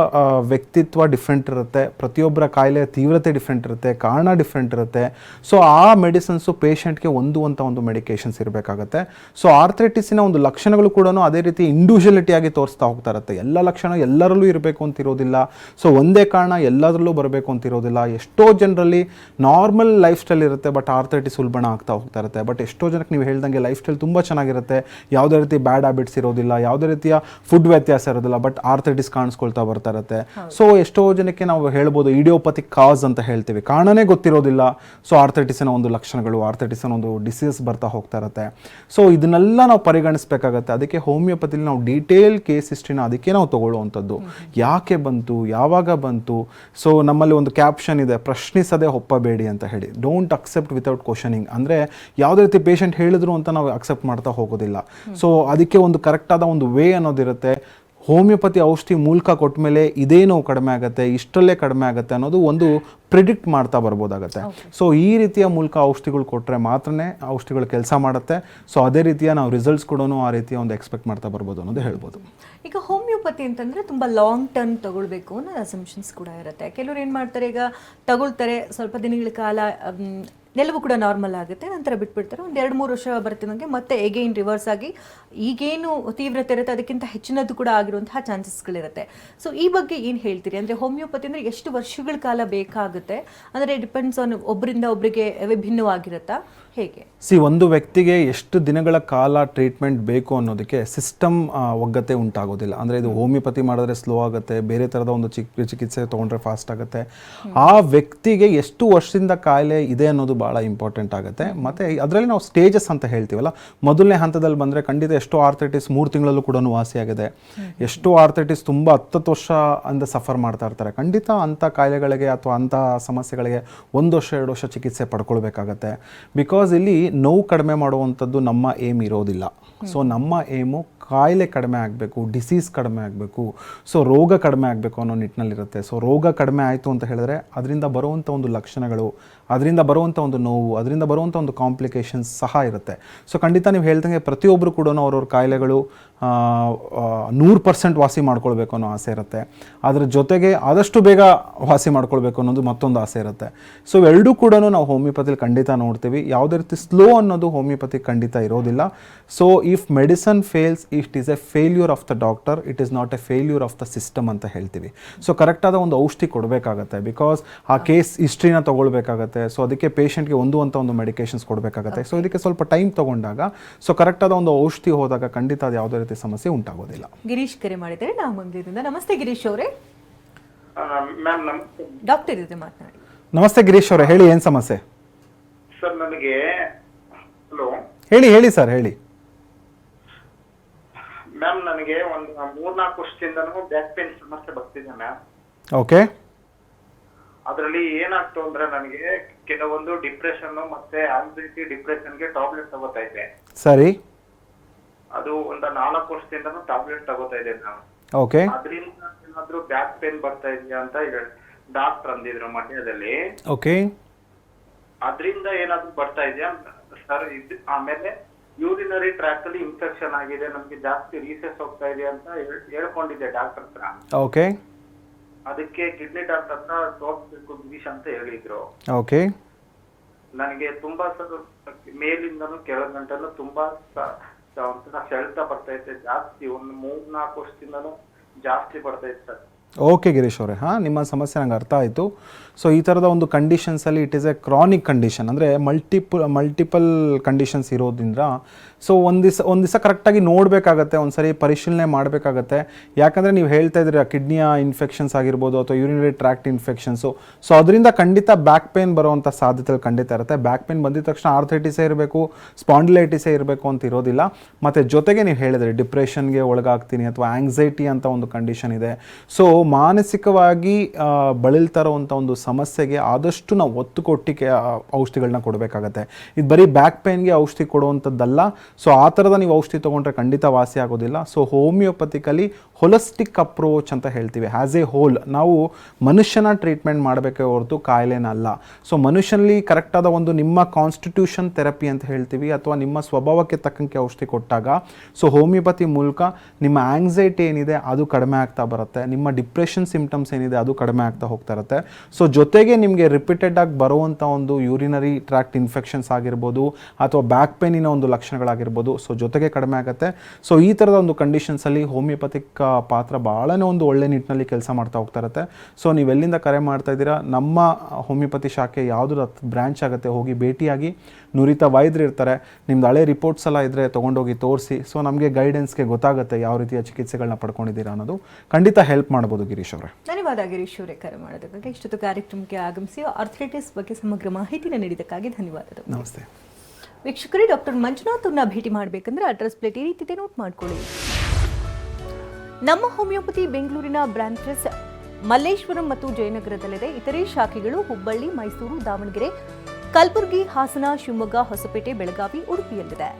ವ್ಯಕ್ತಿತ್ವ ಡಿಫ್ರೆಂಟ್ ಇರುತ್ತೆ, ಪ್ರತಿಯೊಬ್ಬರ ಕಾಯಿಲೆಯ ತೀವ್ರತೆ ಡಿಫ್ರೆಂಟ್ ಇರುತ್ತೆ, ಕಾರಣ ಡಿಫ್ರೆಂಟ್ ಇರುತ್ತೆ. ಸೊ ಆ ಮೆಡಿಸಿನ್ಸು ಪೇಷಂಟ್ಗೆ ಒಂದು ಮೆಡಿಕೇಶನ್ಸ್ ಇರಬೇಕಾಗತ್ತೆ. ಸೊ ಆರ್ಥರೈಟಿಸಿನ ಒಂದು ಲಕ್ಷಣಗಳು ಕೂಡ ಅದೇ ರೀತಿ ಇಂಡಿವಿಜುವಲಿಟಿಯಾಗಿ ತೋರಿಸ್ತಾ ಹೋಗ್ತಾ ಇರುತ್ತೆ. ಎಲ್ಲ ಲಕ್ಷಣ ಎಲ್ಲರಲ್ಲೂ ಇರಬೇಕು ಅಂತಿರೋದಿಲ್ಲ. ಸೊ ಒಂದೇ ಕಾರಣ ಎಲ್ಲದರಲ್ಲೂ ಬರಬೇಕು ಅಂತಿರೋದಿಲ್ಲ. ಎಷ್ಟೋ ಜನರಲ್ಲಿ ನಾರ್ಮಲ್ ಲೈಫ್ ಸ್ಟೈಲ್ ಇರುತ್ತೆ, ಬಟ್ ಆರ್ಥರೈಟಿಸ್ ಉಲ್ಬಣ ಆಗ್ತಾ ಹೋಗ್ತಾ ಇರುತ್ತೆ. ಬಟ್ ಎಷ್ಟೋ ಜನಕ್ಕೆ ನೀವು ಹೇಳ್ದಂಗೆ ಲೈಫ್ ಸ್ಟೈಲ್ ತುಂಬ ಚೆನ್ನಾಗಿರುತ್ತೆ, ಯಾವುದೇ ರೀತಿ ಬ್ಯಾಡ್ ಹ್ಯಾಬಿಟ್ಸ್ ಇರೋದಿಲ್ಲ, ಯಾವುದೇ ರೀತಿಯ ಫುಡ್ ವ್ಯತ್ಯಾಸ ಇರೋದಿಲ್ಲ, ಬಟ್ ಆರ್ಥರೈಟಿಸ್ ಕಾಣಿಸ್ಕೊಳ್ತಾ ಬರ್ತಾ ಇರುತ್ತೆ. ಸೊ ಎಷ್ಟೋ ಜನಕ್ಕೆ ನಾವು ಹೇಳ್ಬೋದು ಇಡಿಯೋಪತಿಕ್ ಕಾಸ್ ಅಂತ ಹೇಳ್ತೀವಿ, ಕಾರಣನೇ ಗೊತ್ತಿರೋದಿಲ್ಲ. ಸೊ ಆರ್ಥರೈಟಿಸಿನ ಒಂದು ಲಕ್ಷಣಗಳು, ಆರ್ಥರೈಟಿಸಿನ ಒಂದು ಡಿಸೀಸ್ ಬರ್ತಾ ಹೋಗ್ತಾ ಇರುತ್ತೆ. ಸೊ ಇದನ್ನೆಲ್ಲ ನಾವು ಪರಿಗಣಿಸಬೇಕಾಗತ್ತೆ. ಅದಕ್ಕೆ ಹೋಮಿಯೋಪತಿಲಿ ನಾವು ಡೀಟೇಲ್ ಕೇಸ್ ಹಿಸ್ಟ್ರಿನ ಅದಕ್ಕೆ ನಾವು ತಗೊಳ್ಳುವಂಥದ್ದು. ಯಾಕೆ ಬಂತು, ಯಾವಾಗ ಬಂತು. ಸೊ ನಮ್ಮಲ್ಲಿ ಒಂದು ಕ್ಯಾಪ್ಷನ್ ಇದೆ, ಪ್ರಶ್ನಿಸದೆ ಒಪ್ಪಬೇಡಿ ಅಂತ ಹೇಳಿ. Don't accept without questioning. ಅಂದರೆ ಯಾವುದೇ ರೀತಿ ಪೇಷಂಟ್ ಹೇಳಿದ್ರು ಅಂತ ನಾವು ಅಕ್ಸೆಪ್ಟ್ ಮಾಡ್ತಾ ಹೋಗೋದಿಲ್ಲ. ಸೊ ಅದಕ್ಕೆ ಒಂದು ಕರೆಕ್ಟಾದ ಒಂದು ವೇ ಅನ್ನೋದಿರುತ್ತೆ. ಹೋಮಿಯೋಪತಿ ಔಷಧಿ ಮೂಲಕ ಕೊಟ್ಟ ಮೇಲೆ ಇದೇ ನೋವು ಕಡಿಮೆ ಆಗುತ್ತೆ, ಇಷ್ಟರಲ್ಲೇ ಕಡಿಮೆ ಆಗುತ್ತೆ ಅನ್ನೋದು ಒಂದು ಪ್ರಿಡಿಕ್ಟ್ ಮಾಡ್ತಾ ಬರ್ಬೋದಾಗತ್ತೆ. ಸೊ ಈ ರೀತಿಯ ಮೂಲಕ ಔಷಧಿಗಳು ಕೊಟ್ಟರೆ ಮಾತ್ರನೇ ಔಷಧಿಗಳು ಕೆಲಸ ಮಾಡುತ್ತೆ. ಸೊ ಅದೇ ರೀತಿಯ ನಾವು ರಿಸಲ್ಟ್ಸ್ ಕೂಡ ಆ ರೀತಿಯ ಒಂದು ಎಕ್ಸ್ಪೆಕ್ಟ್ ಮಾಡ್ತಾ ಬರ್ಬೋದು ಅನ್ನೋದು ಹೇಳ್ಬೋದು. ಈಗ ಹೋಮಿಯೋಪತಿ ಅಂತಂದರೆ ತುಂಬ ಲಾಂಗ್ ಟರ್ಮ್ ತಗೊಳ್ಬೇಕು ಅನ್ನೋ ಅಸಂಪ್ಷನ್ಸ್ ಕೂಡ ಇರುತ್ತೆ. ಕೆಲವರು ಏನು ಮಾಡ್ತಾರೆ, ಈಗ ತಗೊಳ್ತಾರೆ, ಸ್ವಲ್ಪ ದಿನಗಳ ಕಾಲ ಎಲ್ಲವೂ ಕೂಡ ನಾರ್ಮಲ್ ಆಗುತ್ತೆ, ನಂತರ ಬಿಟ್ಬಿಡ್ತಾರೆ. ಒಂದು 2-3 ವರ್ಷ ಬರ್ತಿದ್ದಂಗೆ ಮತ್ತೆ ಎಗೈನ್ ರಿವರ್ಸ್ ಆಗಿ ಈಗೇನು ತೀವ್ರತೆ ಇರುತ್ತೆ ಅದಕ್ಕಿಂತ ಹೆಚ್ಚಿನದ್ದು ಕೂಡ ಆಗಿರುವಂತಹ ಚಾನ್ಸಸ್ಗಳಿರುತ್ತೆ. ಸೊ ಈ ಬಗ್ಗೆ ಏನು ಹೇಳ್ತೀರಿ? ಅಂದರೆ ಹೋಮಿಯೋಪತಿ ಅಂದರೆ ಎಷ್ಟು ವರ್ಷಗಳ ಕಾಲ ಬೇಕಾಗುತ್ತೆ? ಅಂದರೆ ಡಿಪೆಂಡ್ಸ್ ಆನ್ ಒಬ್ಬರಿಂದ ಒಬ್ಬರಿಗೆ ವಿಭಿನ್ನವಾಗಿರುತ್ತಾ, ಹೇಗೆ? ಒಂದು ವ್ಯಕ್ತಿಗೆ ಎಷ್ಟು ದಿನಗಳ ಕಾಲ ಟ್ರೀಟ್ಮೆಂಟ್ ಬೇಕು ಅನ್ನೋದಕ್ಕೆ ಸಿಸ್ಟಮ್ ಒಗ್ಗತೆ ಉಂಟಾಗೋದಿಲ್ಲ. ಅಂದರೆ ಇದು ಹೋಮಿಯೋಪತಿ ಮಾಡಿದ್ರೆ ಸ್ಲೋ ಆಗುತ್ತೆ, ಬೇರೆ ಥರದ ಒಂದು ಚಿಕಿತ್ಸೆ ತೊಗೊಂಡ್ರೆ ಫಾಸ್ಟ್ ಆಗುತ್ತೆ. ಆ ವ್ಯಕ್ತಿಗೆ ಎಷ್ಟು ವರ್ಷದಿಂದ ಕಾಯಿಲೆ ಇದೆ ಅನ್ನೋದು ಭಾಳ ಇಂಪಾರ್ಟೆಂಟ್ ಆಗುತ್ತೆ. ಮತ್ತು ಅದರಲ್ಲಿ ನಾವು ಸ್ಟೇಜಸ್ ಅಂತ ಹೇಳ್ತೀವಲ್ಲ, ಮೊದಲನೇ ಹಂತದಲ್ಲಿ ಬಂದರೆ ಖಂಡಿತ ಎಷ್ಟೋ ಆರ್ಥರೈಟಿಸ್ 3 ತಿಂಗಳಲ್ಲೂ ಕೂಡ ವಾಸಿಯಾಗಿದೆ. ಎಷ್ಟೋ ಆರ್ಥರೈಟಿಸ್ ತುಂಬ 10 ವರ್ಷ ಅಂದ ಸಫರ್ ಮಾಡ್ತಾ ಇರ್ತಾರೆ. ಖಂಡಿತ ಅಂಥ ಕಾಯಿಲೆಗಳಿಗೆ ಅಥವಾ ಅಂಥ ಸಮಸ್ಯೆಗಳಿಗೆ 1 ವರ್ಷ 2 ವರ್ಷ ಚಿಕಿತ್ಸೆ ಪಡ್ಕೊಳ್ಬೇಕಾಗತ್ತೆ. ಬಿಕಾಸ್ ಇಲ್ಲಿ ನೋವು ಕಡಿಮೆ ಮಾಡುವಂಥದ್ದು ನಮ್ಮ ಏಮ್ ಇರೋದಿಲ್ಲ. ಸೊ ನಮ್ಮ ಏಮು ಕಾಯಿಲೆ ಕಡಿಮೆ ಆಗಬೇಕು, ಡಿಸೀಸ್ ಕಡಿಮೆ ಆಗಬೇಕು, ಸೊ ರೋಗ ಕಡಿಮೆ ಆಗಬೇಕು ಅನ್ನೋ ನಿಟ್ಟಿನಲ್ಲಿರುತ್ತೆ. ಸೊ ರೋಗ ಕಡಿಮೆ ಆಯಿತು ಅಂತ ಹೇಳಿದ್ರೆ ಅದರಿಂದ ಬರುವಂಥ ಒಂದು ಲಕ್ಷಣಗಳು, ಅದರಿಂದ ಬರುವಂಥ ಒಂದು ನೋವು, ಅದರಿಂದ ಬರುವಂಥ ಒಂದು ಕಾಂಪ್ಲಿಕೇಶನ್ಸ್ ಸಹ ಇರುತ್ತೆ. ಸೊ ಖಂಡಿತ ನೀವು ಹೇಳ್ದಂಗೆ ಪ್ರತಿಯೊಬ್ಬರು ಕೂಡ ಅವ್ರವ್ರ ಕಾಯಿಲೆಗಳು 100% ವಾಸಿ ಮಾಡ್ಕೊಳ್ಬೇಕು ಅನ್ನೋ ಆಸೆ ಇರುತ್ತೆ. ಅದರ ಜೊತೆಗೆ ಆದಷ್ಟು ಬೇಗ ವಾಸಿ ಮಾಡ್ಕೊಳ್ಬೇಕು ಅನ್ನೋದು ಮತ್ತೊಂದು ಆಸೆ ಇರುತ್ತೆ. ಸೊ ಎರಡೂ ಕೂಡ ನಾವು ಹೋಮಿಯೋಪತಿಲಿ ಖಂಡಿತ ನೋಡ್ತೀವಿ. ಯಾವುದೇ ರೀತಿ ಸ್ಲೋ ಅನ್ನೋದು ಹೋಮಿಯೋಪತಿ ಖಂಡಿತ ಇರೋದಿಲ್ಲ. So if medicine fails, it is A failure of the doctor, it is not A failure of the system ಅಂತ ಹೇಳ್ತೀವಿ. ಸೊ ಕರೆಕ್ಟಾದ ಒಂದು ಔಷಧಿ ಕೊಡಬೇಕಾಗತ್ತೆ. ಬಿಕಾಸ್ ಆ ಕೇಸ್ ಹಿಸ್ಟ್ರಿನ ತೊಗೊಳ್ಬೇಕಾಗತ್ತೆ. ಸೊ ಅದಕ್ಕೆ ಪೇಷಂಟ್ಗೆ ಒಂದು ಮೆಡಿಕೇಶನ್ಸ್ ಕೊಡಬೇಕಾಗತ್ತೆ. ಸೊ ಇದಕ್ಕೆ ಸ್ವಲ್ಪ ಟೈಮ್ ತೊಗೊಂಡಾಗ, ಸೊ ಕರೆಕ್ಟಾದ ಒಂದು ಔಷಧಿ ಹೋದಾಗ ಖಂಡಿತ ಅದು ಯಾವುದೇ ರೀತಿ ಸಮಸ್ಯೆ ಉಂಟಾಗೋದಿಲ್ಲ. ಗಿರೀಶ್ ಕರೆ ಮಾಡಿದ್ದಾರೆ ನಾಗಮಂಗಲದಿಂದ. ನಮಸ್ತೆ ಗಿರೀಶ್ ಅವರೇ. ಮ್ಯಾಮ್ ನಮಸ್ತೆ. ಡಾಕ್ಟರ್ ಜೊತೆ ಮಾತನಾಡಿ. ನಮಸ್ತೆ ಗಿರೀಶ್ ಅವರೇ, ಹೇಳಿ ಏನು ಸಮಸ್ಯೆ? ಸರ್ ನನಗೆ ಹಲೋ ಹೇಳಿ ಸರ್ ಹೇಳಿ. ಮ್ಯಾಮ್ ನನಗೆ ಒಂದು 3-4 ವರ್ಷದಿಂದನೂ ಬ್ಯಾಕ್ ಪೇನ್ ಸಮಸ್ಯೆ ಬರ್ತಿದೆ ಮ್ಯಾಮ್. ಓಕೆ. ಅದರಲ್ಲಿ ಏನಾಗ್ತು ಅಂದ್ರೆ ನನಗೆ ಕೆಲವೊಂದು ಡಿಪ್ರೆಷನ್ ಮತ್ತೆ ಆಂಗ್ಸೈಟಿ ಡಿಪ್ರೆಷನ್ಗೆ ಟಾಬ್ಲೆಟ್ ತಗೋತಾ ಇದ್ದೆ. ಸರಿ. ಅದು ಒಂದು 4 ವರ್ಷದಿಂದನೂ ಟಾಬ್ಲೆಟ್ ತಗೋತಾ ಇದ್ದೆ ಮ್ಯಾಮ್. ಓಕೆ. ಅದರಿಂದ ಏನಾದ್ರು ಬ್ಯಾಕ್ ಪೇನ್ ಬರ್ತಾ ಇದೆಯಾ ಅಂತ ಡಾಕ್ಟರ್ ಅಂದಿದ್ರು ಮಂಡ್ಯದಲ್ಲಿ. ಓಕೆ. ಅದರಿಂದ ಏನಾದ್ರು ಬರ್ತಾ ಇದೆಯಾ ಸರ್? ಆಮೇಲೆ ಯೂರಿನರಿ ಟ್ರ್ಯಾಕ್ ಅಲ್ಲಿ ಇನ್ಫೆಕ್ಷನ್ ಆಗಿದೆ, ನಮ್ಗೆ ಜಾಸ್ತಿ ರೀಸೆಸ್ ಹೋಗ್ತಾ ಇದೆ ಅಂತ ಹೇಳ್ಕೊಂಡಿದ್ದೆ ಡಾಕ್ಟರ್ ಹತ್ರ. ಓಕೆ. ಅದಕ್ಕೆ ಕಿಡ್ನಿ ಡಾಕ್ಟರ್ ಹತ್ರ ತೋರಿಸ್ಬೇಕು ಗಿರೀಶ್ ಅಂತ ಹೇಳಿದ್ರು. ಓಕೆ. ನನಗೆ ತುಂಬಾ ಮೇಲಿಂದನೂ ಕೆಳಗ್ ಗಂಟಲು ತುಂಬಾ ಒಂಥರ ಸೆಳೆತ ಬರ್ತೈತೆ ಜಾಸ್ತಿ, ಒಂದು 3-4 ವರ್ಷದಿಂದನೂ ಜಾಸ್ತಿ ಬರ್ತೈತೆ ಸರ್. ಓಕೆ ಗಿರೀಶ್ ಅವರೇ, ಹಾಂ, ನಿಮ್ಮ ಸಮಸ್ಯೆ ನಂಗೆ ಅರ್ಥ ಆಯಿತು. ಸೊ ಈ ಥರದ ಒಂದು ಕಂಡೀಷನ್ಸಲ್ಲಿ it is a chronic condition, ಅಂದರೆ ಮಲ್ಟಿಪಲ್ ಕಂಡೀಷನ್ಸ್ ಇರೋದ್ರಿಂದ ಸೊ ಒಂದು ದಿವಸ ಕರೆಕ್ಟಾಗಿ ನೋಡಬೇಕಾಗತ್ತೆ, ಒಂದು ಸರಿ ಪರಿಶೀಲನೆ ಮಾಡಬೇಕಾಗತ್ತೆ. ಯಾಕಂದರೆ ನೀವು ಹೇಳ್ತಾ ಇದ್ದೀರಿ ಕಿಡ್ನಿಯ ಇನ್ಫೆಕ್ಷನ್ಸ್ ಆಗಿರ್ಬೋದು ಅಥವಾ ಯೂರಿನರಿ ಟ್ರ್ಯಾಕ್ಟ್ ಇನ್ಫೆಕ್ಷನ್ಸು, ಸೊ ಅದರಿಂದ ಖಂಡಿತ ಬ್ಯಾಕ್ ಪೇನ್ ಬರೋವಂಥ ಸಾಧ್ಯತೆಗಳು ಖಂಡಿತ ಇರುತ್ತೆ. ಬ್ಯಾಕ್ ಪೇನ್ ಬಂದಿದ ತಕ್ಷಣ ಆರ್ಥೈಟಿಸೇ ಇರಬೇಕು, ಸ್ಪಾಂಡಿಲೈಟಿಸೇ ಇರಬೇಕು ಅಂತ ಇರೋದಿಲ್ಲ. ಮತ್ತು ಜೊತೆಗೆ ನೀವು ಹೇಳಿದ್ರಿ ಡಿಪ್ರೆಷನ್ಗೆ ಒಳಗಾಗ್ತೀನಿ ಅಥವಾ ಆಂಗ್ಸೈಟಿ ಅಂತ ಒಂದು ಕಂಡೀಷನ್ ಇದೆ. ಸೊ ಮಾನಸಿಕವಾಗಿ ಬಳಲ್ತಾ ಇರೋವಂಥ ಒಂದು ಸಮಸ್ಯೆಗೆ ಆದಷ್ಟು ನಾವು ಒತ್ತು ಕೊಟ್ಟು ಔಷಧಿಗಳನ್ನ ಕೊಡಬೇಕಾಗತ್ತೆ. ಇದು ಬರೀ ಬ್ಯಾಕ್ ಪೇನ್ಗೆ ಔಷಧಿ ಕೊಡುವಂಥದ್ದಲ್ಲ. ಸೊ ಆ ಥರದ ನೀವು ಔಷಧಿ ತೊಗೊಂಡ್ರೆ ಖಂಡಿತ ವಾಸಿ ಆಗೋದಿಲ್ಲ. ಸೊ ಹೋಮಿಯೋಪತಿಕಲಿ ಹೊಲಿಸ್ಟಿಕ್ ಅಪ್ರೋಚ್ ಅಂತ ಹೇಳ್ತೀವಿ. ಆ್ಯಸ್ ಎ ಹೋಲ್ ನಾವು ಮನುಷ್ಯನ ಟ್ರೀಟ್ಮೆಂಟ್ ಮಾಡಬೇಕೇ ಹೊರತು ಕಾಯಿಲೆನ ಅಲ್ಲ. ಸೊ ಮನುಷ್ಯನಲ್ಲಿ ಕರೆಕ್ಟಾದ ಒಂದು ನಿಮ್ಮ ಕಾನ್ಸ್ಟಿಟ್ಯೂಷನ್ ಥೆರಪಿ ಅಂತ ಹೇಳ್ತೀವಿ ಅಥವಾ ನಿಮ್ಮ ಸ್ವಭಾವಕ್ಕೆ ತಕ್ಕಂಗೆ ಔಷಧಿ ಕೊಟ್ಟಾಗ ಸೊ ಹೋಮಿಯೋಪತಿ ಮೂಲಕ ನಿಮ್ಮ ಆಂಗ್ಸೈಟಿ ಏನಿದೆ ಅದು ಕಡಿಮೆ ಆಗ್ತಾ ಬರುತ್ತೆ, ನಿಮ್ಮ ಡಿಪ್ರೆಷನ್ ಸಿಂಪ್ಟಮ್ಸ್ ಏನಿದೆ ಅದು ಕಡಿಮೆ ಆಗ್ತಾ ಹೋಗ್ತಾ ಇರುತ್ತೆ. ಸೊ ಜೊತೆಗೆ ನಿಮಗೆ ರಿಪೀಟೆಡ್ ಆಗಿ ಬರುವಂಥ ಒಂದು ಯೂರಿನರಿ ಟ್ರ್ಯಾಕ್ಟ್ ಇನ್ಫೆಕ್ಷನ್ಸ್ ಆಗಿರ್ಬೋದು ಅಥವಾ ಬ್ಯಾಕ್ ಪೇನಿನ ಒಂದು ಲಕ್ಷಣಗಳಾಗಿರ್ಬೋದು, ಸೊ ಜೊತೆಗೆ ಕಡಿಮೆ ಆಗುತ್ತೆ. ಸೊ ಈ ಥರದ ಒಂದು ಕಂಡೀಷನ್ಸಲ್ಲಿ ಹೋಮಿಯೋಪತಿಕ್ ಪಾತ್ರ ಭಾಳನೇ ಒಂದು ಒಳ್ಳೆ ನಿಟ್ಟಿನಲ್ಲಿ ಕೆಲಸ ಮಾಡ್ತಾ ಹೋಗ್ತಾ ಇರುತ್ತೆ. ಸೊ ನೀವೆಲ್ಲಿಂದ ಕರೆ ಮಾಡ್ತಾ ಇದ್ದೀರಾ, ನಮ್ಮ ಹೋಮಿಯೋಪತಿ ಶಾಖೆ ಯಾವುದು ಬ್ರ್ಯಾಂಚ್ ಆಗುತ್ತೆ ಹೋಗಿ ಭೇಟಿಯಾಗಿ, ನುರಿತ ವೈದ್ಯರು ಇರ್ತಾರೆ, ನಿಮ್ದು ಹಳೆ ರಿಪೋರ್ಟ್ಸ್ ಎಲ್ಲ ಇದ್ದರೆ ತೊಗೊಂಡೋಗಿ ತೋರಿಸಿ. ಸೊ ನಮಗೆ ಗೈಡೆನ್ಸ್ಗೆ ಗೊತ್ತಾಗುತ್ತೆ ಯಾವ ರೀತಿಯ ಚಿಕಿತ್ಸೆಗಳನ್ನ ಪಡ್ಕೊಂಡಿದ್ದೀರಾ ಅನ್ನೋದು. ಖಂಡಿತ ಹೆಲ್ಪ್ ಮಾಡ್ಬೋದು ಗಿರೀಶ್ ಅವರೇ. ಧನ್ಯವಾದ ಗಿರೀಶ್ ಅವರೇ ಕರೆ ಮಾಡೋದಕ್ಕಾಗಿ. ಇಷ್ಟೊತ್ತು ಕಾರ್ಯಕ್ರಮಕ್ಕೆ ಆಗಮಿಸಿ ಆರ್ಥ್ರೈಟಿಸ್ ಬಗ್ಗೆ ಸಮಗ್ರ ಮಾಹಿತಿನ ನೀಡಿದ್ದಕ್ಕಾಗಿ ಧನ್ಯವಾದಗಳು. ನಮಸ್ತೆ ವೀಕ್ಷಕರೇ, ಡಾಕ್ಟರ್ ಮಂಜುನಾಥ್ ಅವ್ರನ್ನ ಭೇಟಿ ಮಾಡಬೇಕಂದ್ರೆ ಅಡ್ರೆಸ್ ಪ್ಲೇಟ್ ಈ ರೀತಿ ನೋಟ್ ಮಾಡ್ಕೊಳ್ಳಿ. ನಮ್ಮ ಹೋಮಿಯೋಪತಿ ಬೆಂಗಳೂರಿನ ಬ್ರಾಂಚಸ್ ಮಲ್ಲೇಶ್ವರಂ ಮತ್ತು ಜಯನಗರದಲ್ಲಿದೆ. ಇತರೆ ಶಾಖೆಗಳು ಹುಬ್ಬಳ್ಳಿ, ಮೈಸೂರು, ದಾವಣಗೆರೆ, ಕಲಬುರಗಿ, ಹಾಸನ, ಶಿವಮೊಗ್ಗ, ಹೊಸಪೇಟೆ, ಬೆಳಗಾವಿ, ಉಡುಪಿಯಲ್ಲಿದೆ.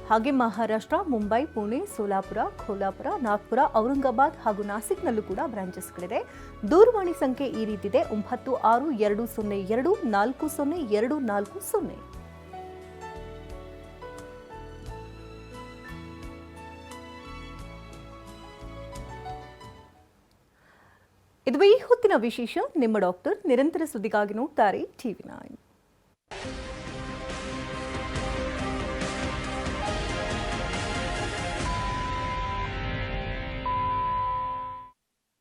ಹಾಗೆ ಮಹಾರಾಷ್ಟ್ರ, ಮುಂಬೈ, ಪುಣೆ, ಸೋಲಾಪುರ, ಖೋಲಾಪುರ, ನಾಗ್ಪುರ, ಔರಂಗಾಬಾದ್ ಹಾಗೂ ನಾಸಿಕ್ನಲ್ಲೂ ಕೂಡ ಬ್ರಾಂಚಸ್ಗಳಿದೆ. ದೂರವಾಣಿ ಸಂಖ್ಯೆ ಈ ರೀತಿದೆ: 9620240240. ಇದು ಈ ಹೊತ್ತಿನ ವಿಶೇಷ. ನಿಮ್ಮ ಡಾಕ್ಟರ್ ನಿರಂತರ ಸುದ್ದಿಗಾಗಿ ನೋಡ್ತಾರೆ TV9.